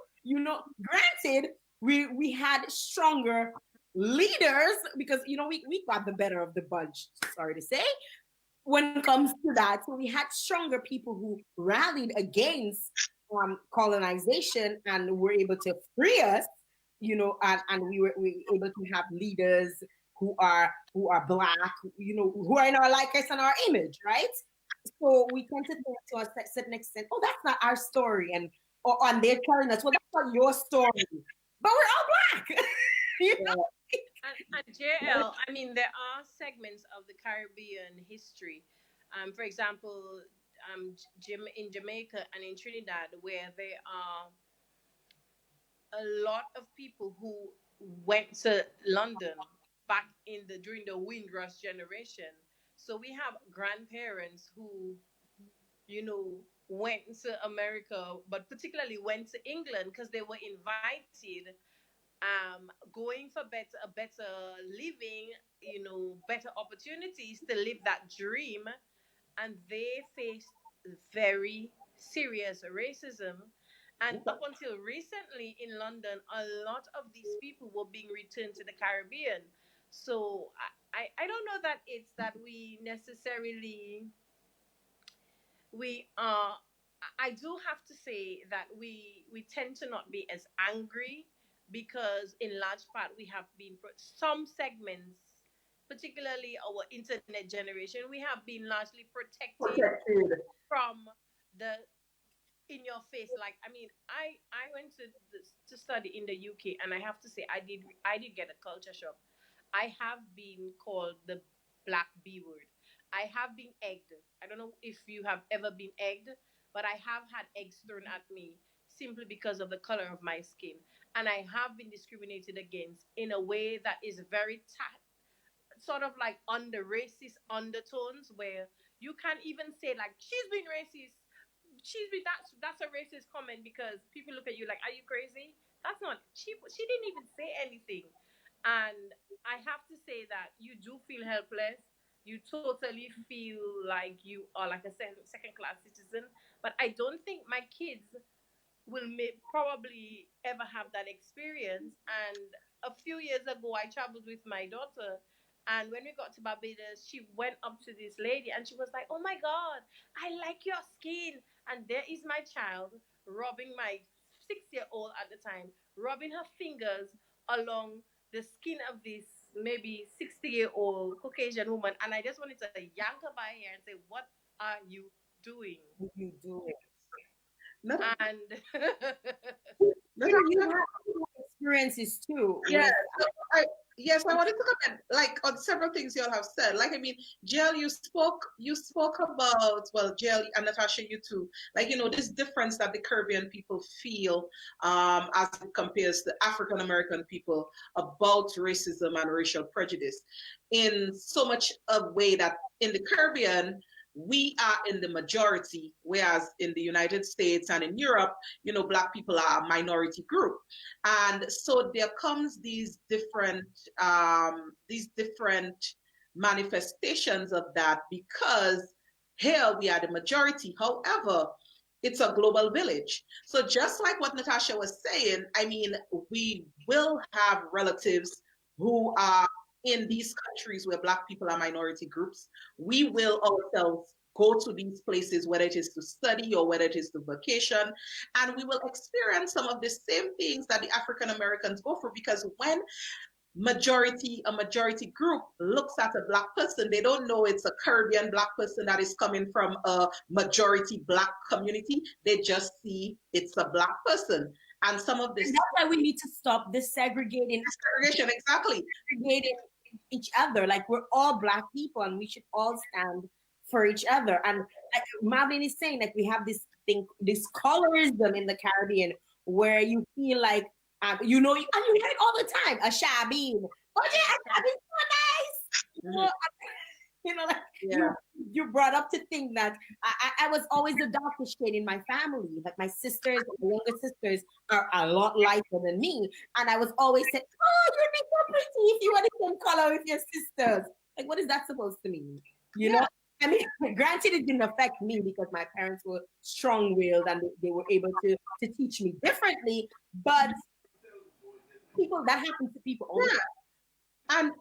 Granted, we had stronger leaders because we got the better of the bunch, sorry to say, when it comes to that. So we had stronger people who rallied against colonization and were able to free us, and we were able to have leaders who are Black, who are in our likeness and our image, right? So we tend to think to a certain extent, oh, that's not our story, and they're telling us, well, that's not your story, but we're all Black. And JL, I mean, there are segments of the Caribbean history. For example, in Jamaica and in Trinidad, where there are a lot of people who went to London back during the Windrush generation. So we have grandparents who, went to America, but particularly went to England because they were invited, going for a better living, better opportunities to live that dream, and they faced very serious racism. And up until recently in London, a lot of these people were being returned to the Caribbean. So I don't know that it's that we necessarily we I do have to say that we tend to not be as angry, because in large part we have been some segments, particularly our internet generation, we have been largely protected from the in your face. Like, I mean, I went to study in the UK, and I have to say I did get a culture shock. I have been called the black B word. I have been egged. I don't know if you have ever been egged, but I have had eggs thrown at me simply because of the color of my skin. And I have been discriminated against in a way that is very sort of like under racist undertones, where you can't even say like she's been racist, that's a racist comment, because people look at you like, are you crazy? That's not, she didn't even say anything. And I have to say that you do feel helpless. You totally feel like you are like a second class citizen. But I don't think my kids will probably ever have that experience. And a few years ago, I traveled with my daughter. And when we got to Barbados, she went up to this lady and she was like, oh my God, I like your skin. And there is my child rubbing my 6-year-old at the time, rubbing her fingers along the skin of this maybe 60-year-old Caucasian woman, and I just wanted to yank her by hair and say, "What are you doing?" What you doing? No, And You Natasha, have experiences too yeah. with So yes, I wanted to comment like on several things you all have said. Like I mean, Jael, you spoke about, well, Jael and Natasha, you too. Like this difference that the Caribbean people feel as it compares to African American people about racism and racial prejudice in so much a way that in the Caribbean we are in the majority, whereas in the United States and in Europe, Black people are a minority group. And so there comes these different manifestations of that because here we are the majority. However, it's a global village. So just like what Natasha was saying, I mean, we will have relatives who are in these countries where Black people are minority groups. We will ourselves go to these places, whether it is to study or whether it is to vacation, and we will experience some of the same things that the African Americans go through, because when a majority group looks at a Black person, they don't know it's a Caribbean Black person that is coming from a majority Black community. They just see it's a Black person. And some of this, and that's why we need to stop this segregation, exactly. segregating each other. Like, we're all Black people and we should all stand for each other. And like Marvin is saying, like, we have this thing, this colorism in the Caribbean where you feel like, and you hear it all the time, a Shabin. Oh yeah, Shabin's so nice. Like Yeah. you brought up to think that I was always the darkest shade in my family. Like my younger sisters are a lot lighter than me. And I was always saying, "Oh, you'd be so pretty if you were the same color with your sisters." Like, what is that supposed to mean? You know? I mean, granted, it didn't affect me because my parents were strong-willed and they were able to teach me differently. But that happens to people all the time.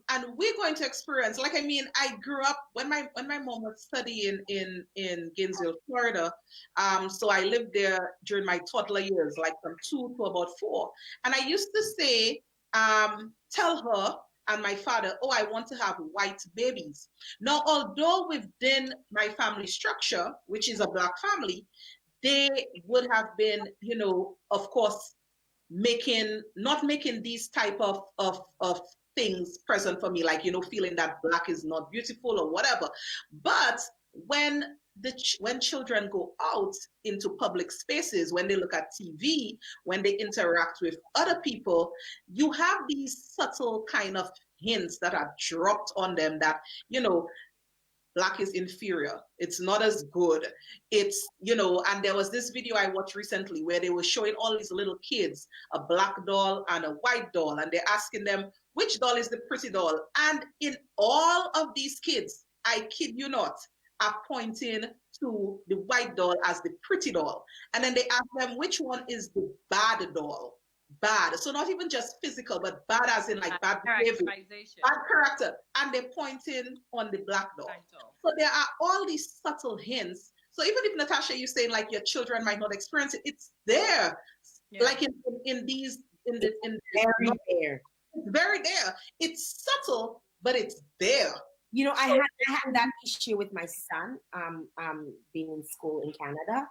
And we're going to experience, like, I mean, I grew up when my mom was studying in Gainesville, Florida. So I lived there during my toddler years, like from 2 to about 4. And I used to say, tell her and my father, "Oh, I want to have white babies." Now, although within my family structure, which is a Black family, they would have been, of course, not making these type of things present for me, like feeling that Black is not beautiful or whatever. But when children go out into public spaces, when they look at TV, when they interact with other people, you have these subtle kind of hints that are dropped on them that Black is inferior. It's not as good. It's, and there was this video I watched recently where they were showing all these little kids, a Black doll and a white doll, and they're asking them, which doll is the pretty doll? And in all of these kids, I kid you not, are pointing to the white doll as the pretty doll. And then they ask them, which one is the bad doll? Bad. So not even just physical, but bad as in like bad behavior, bad character. And they're pointing on the Black doll. So there are all these subtle hints. So even if, Natasha, you're saying like your children might not experience it, it's there. Yeah. Like in very there. It's very there. It's subtle, but it's there. I had that issue with my son being in school in Canada.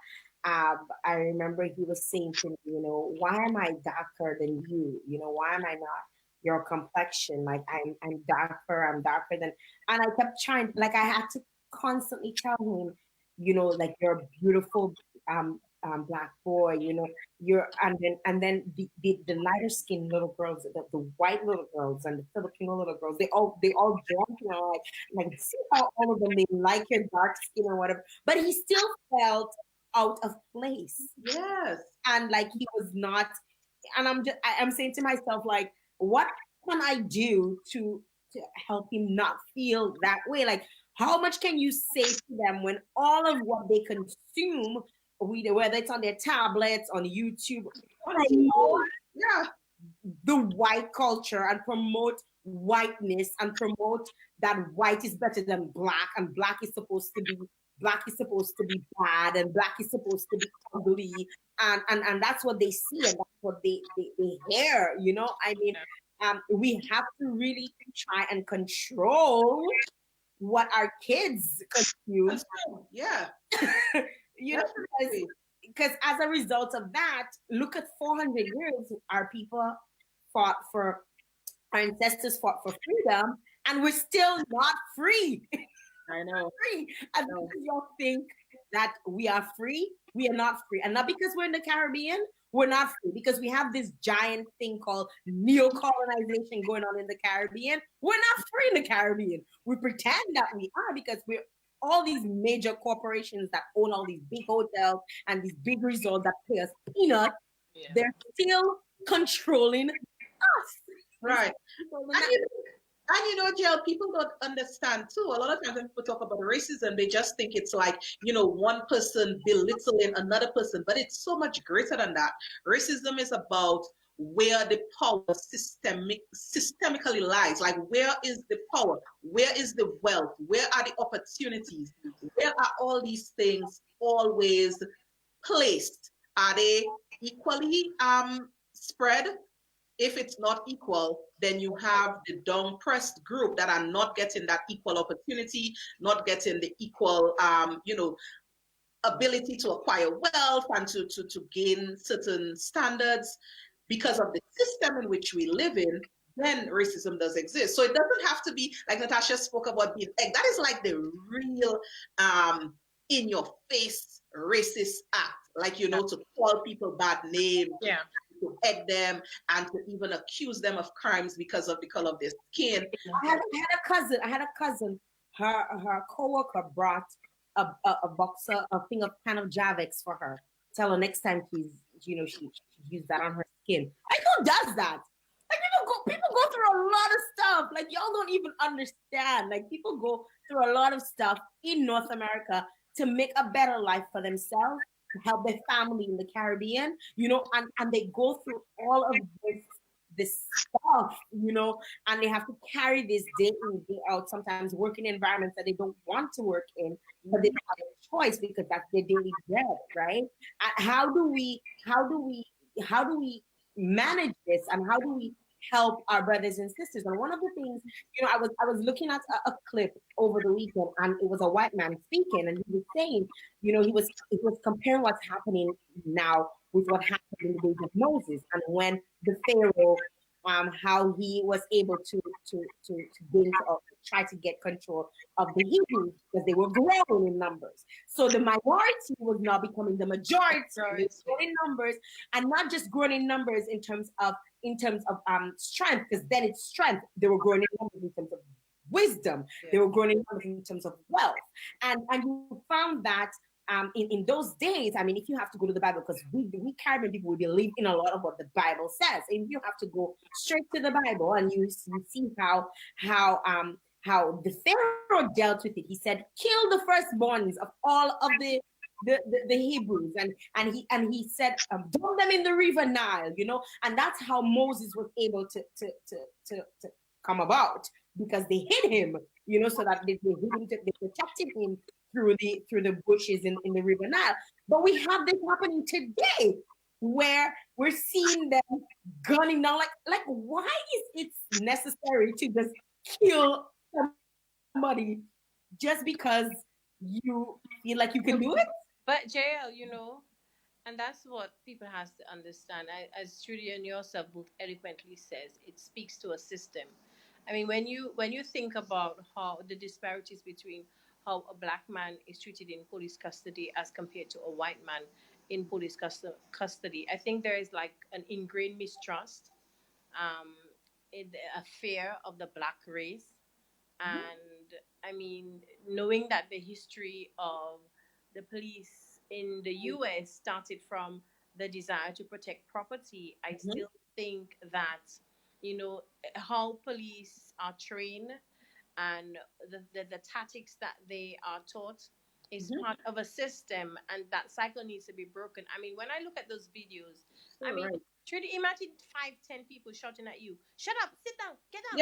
I remember he was saying to me, "Why am I darker than you? Why am I not your complexion? Like I'm darker than." And I kept trying, like I had to constantly tell him, like, you're a beautiful Black boy, you're, and then the lighter skinned little girls, the white little girls and the Filipino little girls, they all jump, like see how all of them, they like your dark skin or whatever, but he still felt out of place. Yes. And like he was not, and I'm saying to myself, like, what can I do to help him not feel that way? Like, how much can you say to them when all of what they consume, whether it's on their tablets, on YouTube, the white culture and promote whiteness and promote that white is better than Black and Black is supposed to be black is supposed to be bad and black is supposed to be ugly, and that's what they see and that's what they hear. I mean, we have to really try and control what our kids consume. Yeah. Because as a result of that, look at 400 years our people fought for, our ancestors fought for freedom, and we're still not free. I know. Free. And because you all think that we are free, we are not free. And not because we're in the Caribbean, we're not free. Because we have this giant thing called neo-colonization going on in the Caribbean. We're not free in the Caribbean. We pretend that we are because we're all these major corporations that own all these big hotels and these big resorts that pay us peanuts. Yeah. They're still controlling us. Right. And Jael, people don't understand too. A lot of times when people talk about racism, they just think it's like, one person belittling another person, but it's so much greater than that. Racism is about where the power systemically lies. Like, where is the power? Where is the wealth? Where are the opportunities? Where are all these things always placed? Are they equally spread? If it's not equal, then you have the down-pressed group that are not getting that equal opportunity, not getting the equal, ability to acquire wealth and to gain certain standards because of the system in which we live in. Then racism does exist. So it doesn't have to be like Natasha spoke about being egg. That is like the real in your face racist act. Like, to call people bad names. Yeah. To egg them and to even accuse them of crimes because of the color of their skin. I had a cousin. Her coworker brought a boxer, a thing of can of Javex for her. Tell her next time she use that on her skin. Like, who does that? Like, people go through a lot of stuff. Like, y'all don't even understand. Like, people go through a lot of stuff in North America to make a better life for themselves, help their family in the Caribbean, and they go through all of this stuff, and they have to carry this day in, day out, sometimes work in environments that they don't want to work in, but they have a choice because that's their daily bread, right? And how do we manage this, and how do we help our brothers and sisters? And one of the things, I was looking at a clip over the weekend, and it was a white man speaking, and he was saying, he was comparing what's happening now with what happened in the days of Moses, and when the Pharaoh, how he was able to gain try to get control of the Hebrews because they were growing in numbers. So the minority was now becoming the majority, growing in numbers, and not just growing in numbers in terms of strength, because then it's strength. They were growing in numbers in terms of wisdom. Yeah. They were growing in numbers in terms of wealth, and you found that. In those days, I mean, if you have to go to the Bible, because we Caribbean people, we believe in a lot of what the Bible says. And you have to go straight to the Bible, and you see how the Pharaoh dealt with it. He said, "Kill the firstborns of all of the Hebrews," and he said, "Dump them in the river Nile," and that's how Moses was able to come about, because they hid him, so that they protected him through the bushes in the river Nile. But we have this happening today, where we're seeing them gunning down. Like why is it necessary to just kill somebody just because you feel like you can do it? But Jael, and that's what people has to understand. As Trudy and yourself both eloquently says, it speaks to a system. I mean, when you think about how the disparities between how a black man is treated in police custody as compared to a white man in police custody, I think there is like an ingrained mistrust, a fear of the black race, and I mean, knowing that the history of the police in the U.S. started from the desire to protect property, I still think that how police are trained and the tactics that they are taught is part of a system, and that cycle needs to be broken. I mean, when I look at those videos, Trudy, imagine 5-10 people shouting at you, "Shut up, sit down, get up,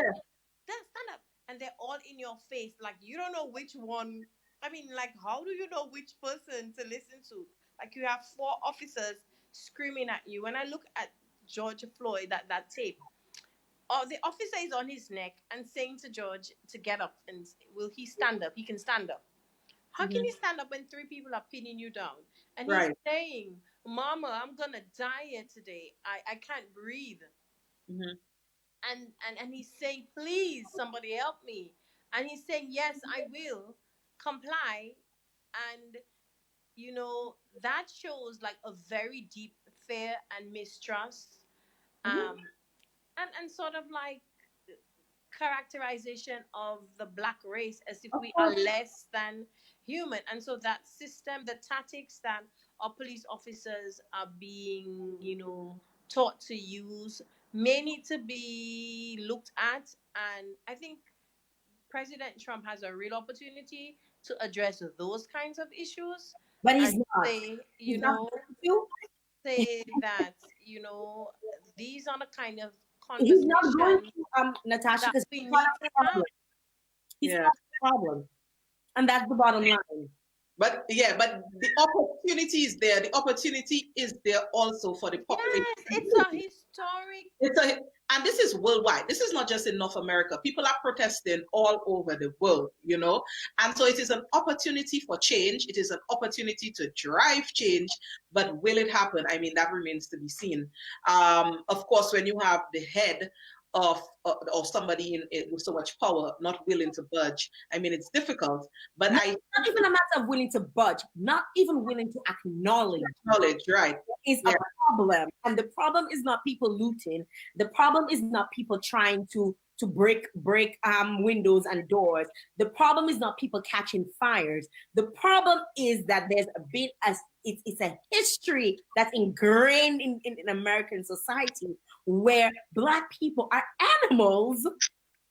stand up," and they're all in your face, like you don't know which one I mean, like, how do you know which person to listen to? Like, you have four officers screaming at you. When I look at George Floyd, that tape, the officer is on his neck and saying to George to get up, and will he stand up? He can stand up. How can Mhm. you stand up when three people are pinning you down? And he's Right. saying, Mama, I'm gonna die here today. I can't breathe. Mhm. And he's saying, please, somebody help me. And he's saying, yes, I will comply. And that shows like a very deep fear and mistrust. Mhm. Um and sort of like characterization of the black race as if Of we are course. less than human. And so that system, the tactics that our police officers are being, taught to use, may need to be looked at. And I think President Trump has a real opportunity to address those kinds of issues But and he's not. say, He's not going to. say that, these are the kind of He's not going conversation to, Natasha, that because we he's part need of the to have. problem. He's Yeah. part of the problem. And that's the bottom line. But yeah, but the opportunity is there. The opportunity is there also for the population. Yes, it's a historic. It's a, and this is worldwide. This is not just in North America. People are protesting all over the world, And so it is an opportunity for change. It is an opportunity to drive change. But will it happen? I mean, that remains to be seen. Of course, when you have the head of somebody with so much power not willing to budge, I mean, it's difficult. But Not, I not even a matter of willing to budge, not even willing to acknowledge. acknowledge, right? Is Yeah. a problem. And the problem is not people looting. The problem is not people trying to break windows and doors. The problem is not people catching fires. The problem is that there's a bit as it's a history that's ingrained in American society where Black people are animals.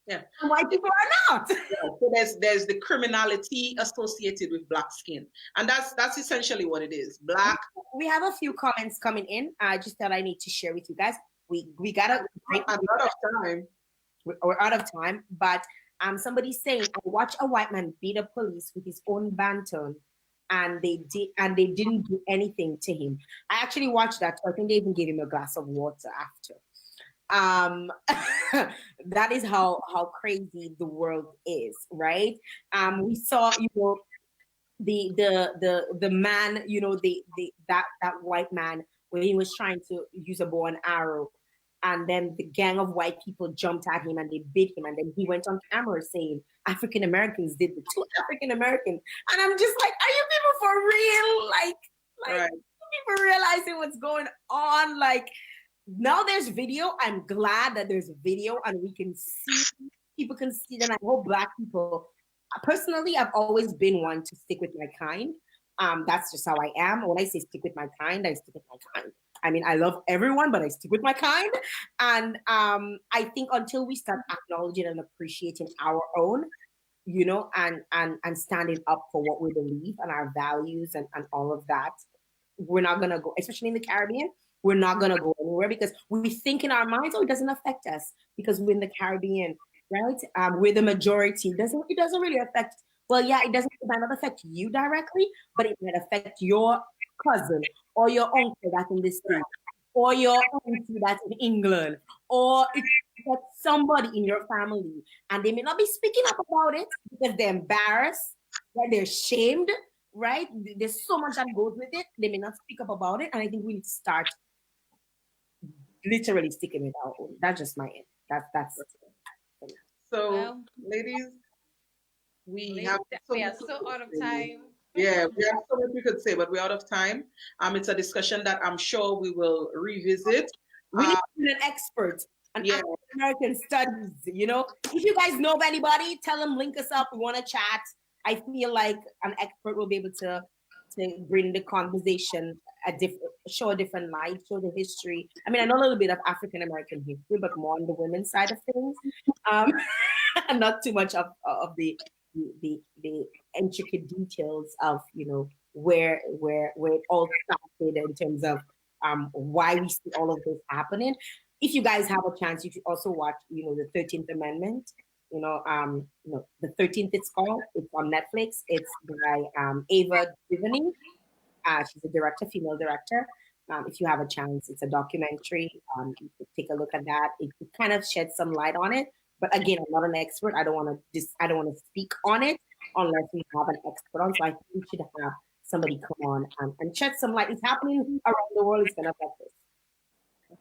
Yeah. And white people are not. Yeah, so there's the criminality associated with black skin, and that's essentially what it is. Black. We have a few comments coming in. Just that I need to share with you guys. We gotta break. I'm out of time. We're out of time, but somebody's saying I watched a white man beat a police with his own banton, and they didn't do anything to him. I actually watched that. So I think they even gave him a glass of water after. That is how crazy the world is, right? We saw, the man, that white man when he was trying to use a bow and arrow, and then the gang of white people jumped at him and they beat him, and then he went on camera saying African Americans did the two African Americans, and I'm just like, are you people for real? Like Right. people realizing what's going on? Like, now there's video. I'm glad that there's video and we can see, people can see them. I hope Black people, personally, I've always been one to stick with my kind. That's just how I am. When I say stick with my kind, I stick with my kind. I mean, I love everyone, but I stick with my kind. And I think until we start acknowledging and appreciating our own, and standing up for what we believe and our values and all of that, we're not gonna go, especially in the Caribbean, we're not gonna go anywhere because we think in our minds, oh, it doesn't affect us because we're in the Caribbean, right? We're the majority. It doesn't really affect. Well, yeah, it might not affect you directly, but it might affect your cousin or your uncle that's in the States, or your auntie that's in England, or it affects somebody in your family, and they may not be speaking up about it because they're embarrassed, right? They're shamed, right? There's so much that goes with it. They may not speak up about it, and I think we need to start literally sticking with our own. That's just my end. That's So, Well, ladies, we ladies, have we are so out of time. Yeah, we have so much we could say, but we're out of time. It's a discussion that I'm sure we will revisit. We need an expert, an Yeah. African American studies. If you guys know of anybody, tell them, link us up. We want to chat. I feel like an expert will be able to bring the conversation show a different light, show the history. I mean, I know a little bit of African American history, but more on the women's side of things, and not too much of the intricate details of where it all started in terms of why we see all of this happening. If you guys have a chance, you should also watch the 13th Amendment, The 13th it's called. It's on Netflix. It's by Ava DuVernay. She's a director, female director. If you have a chance, it's a documentary. You could take a look at that. It kind of sheds some light on it. But again, I'm not an expert. I don't want to speak on it unless we have an expert on. So I think we should have somebody come on and shed some light. It's happening around the world. It's going to affect us.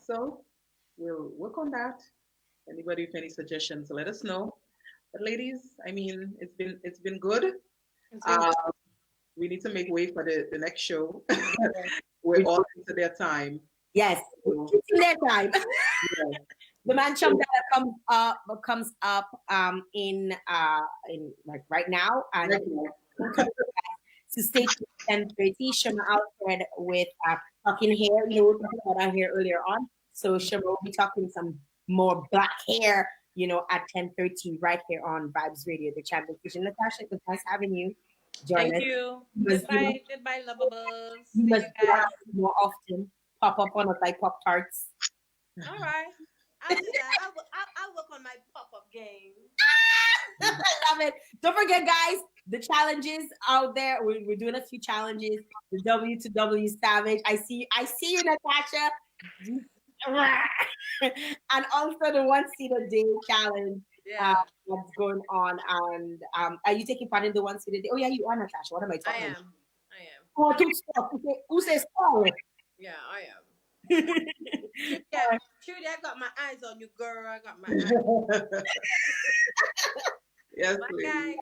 So we'll work on that. Anybody with any suggestions, let us know. But ladies, I mean, it's been good. We need to make way for the next show. We're all into their time. Yes, it's in their time. Yeah. The man chum that comes up in like right now, and to stay to 10:30. Shema Alfred with talking hair. You know, we were talking about our hair earlier on. So Shema will be talking some more black hair, at 10:30 right here on Vibes Radio, the Champion Kitchen. Natasha, it was nice having you. Thank you. Goodbye, lovables. You must do that more often. Pop up on us like Pop Tarts. All right. I'll do that. I'll work on my pop-up game. I love it. Don't forget, guys, the challenges out there. We're doing a few challenges. The W2W Savage. I see you, Natasha. And also the 1 seat a day challenge. Yeah. What's going on? And are you taking part in the 1 seat a day? Oh yeah, you are, Natasha. What am I talking about? I am. Oh, who says sorry? Yeah, I am. Yeah, Trudy, I got my eyes on you, girl. I got my eyes. Yes, please.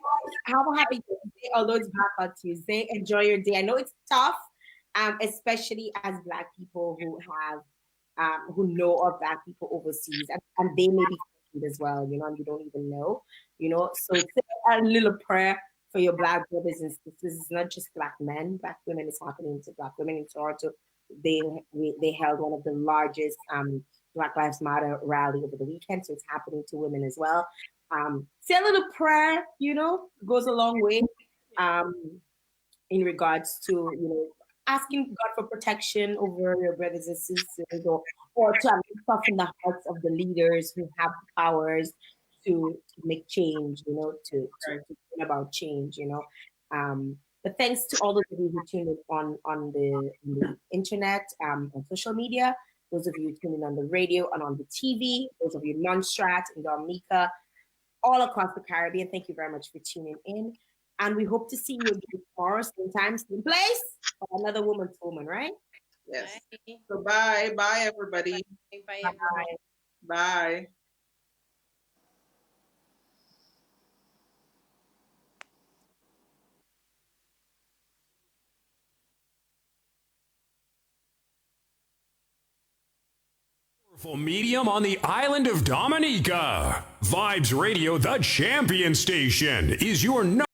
Have a happy Tuesday, although it's Black on Tuesday. Enjoy your day. I know it's tough, especially as Black people who have who know of Black people overseas, and they may be confused as well, and you don't even know, So say a little prayer for your Black brothers and sisters. It's not just Black men, Black women. It's happening to Black women in Toronto. They held one of the largest Black Lives Matter rally over the weekend, so it's happening to women as well. Say a little prayer, goes a long way in regards to, asking God for protection over your brothers and sisters, or to soften the hearts of the leaders who have the powers to make change, to bring about change, But thanks to all of you who tuned in on the internet, on social media, those of you who tuned in on the radio and on the TV, those of you in Montserrat and Dominica, all across the Caribbean, thank you very much for tuning in. And we hope to see you again tomorrow, same time, same place, for another Woman2Woman, right? Yes. So bye. Bye, everybody. Bye, everybody. Bye. Medium on the island of Dominica. Vibes Radio, the champion station, is your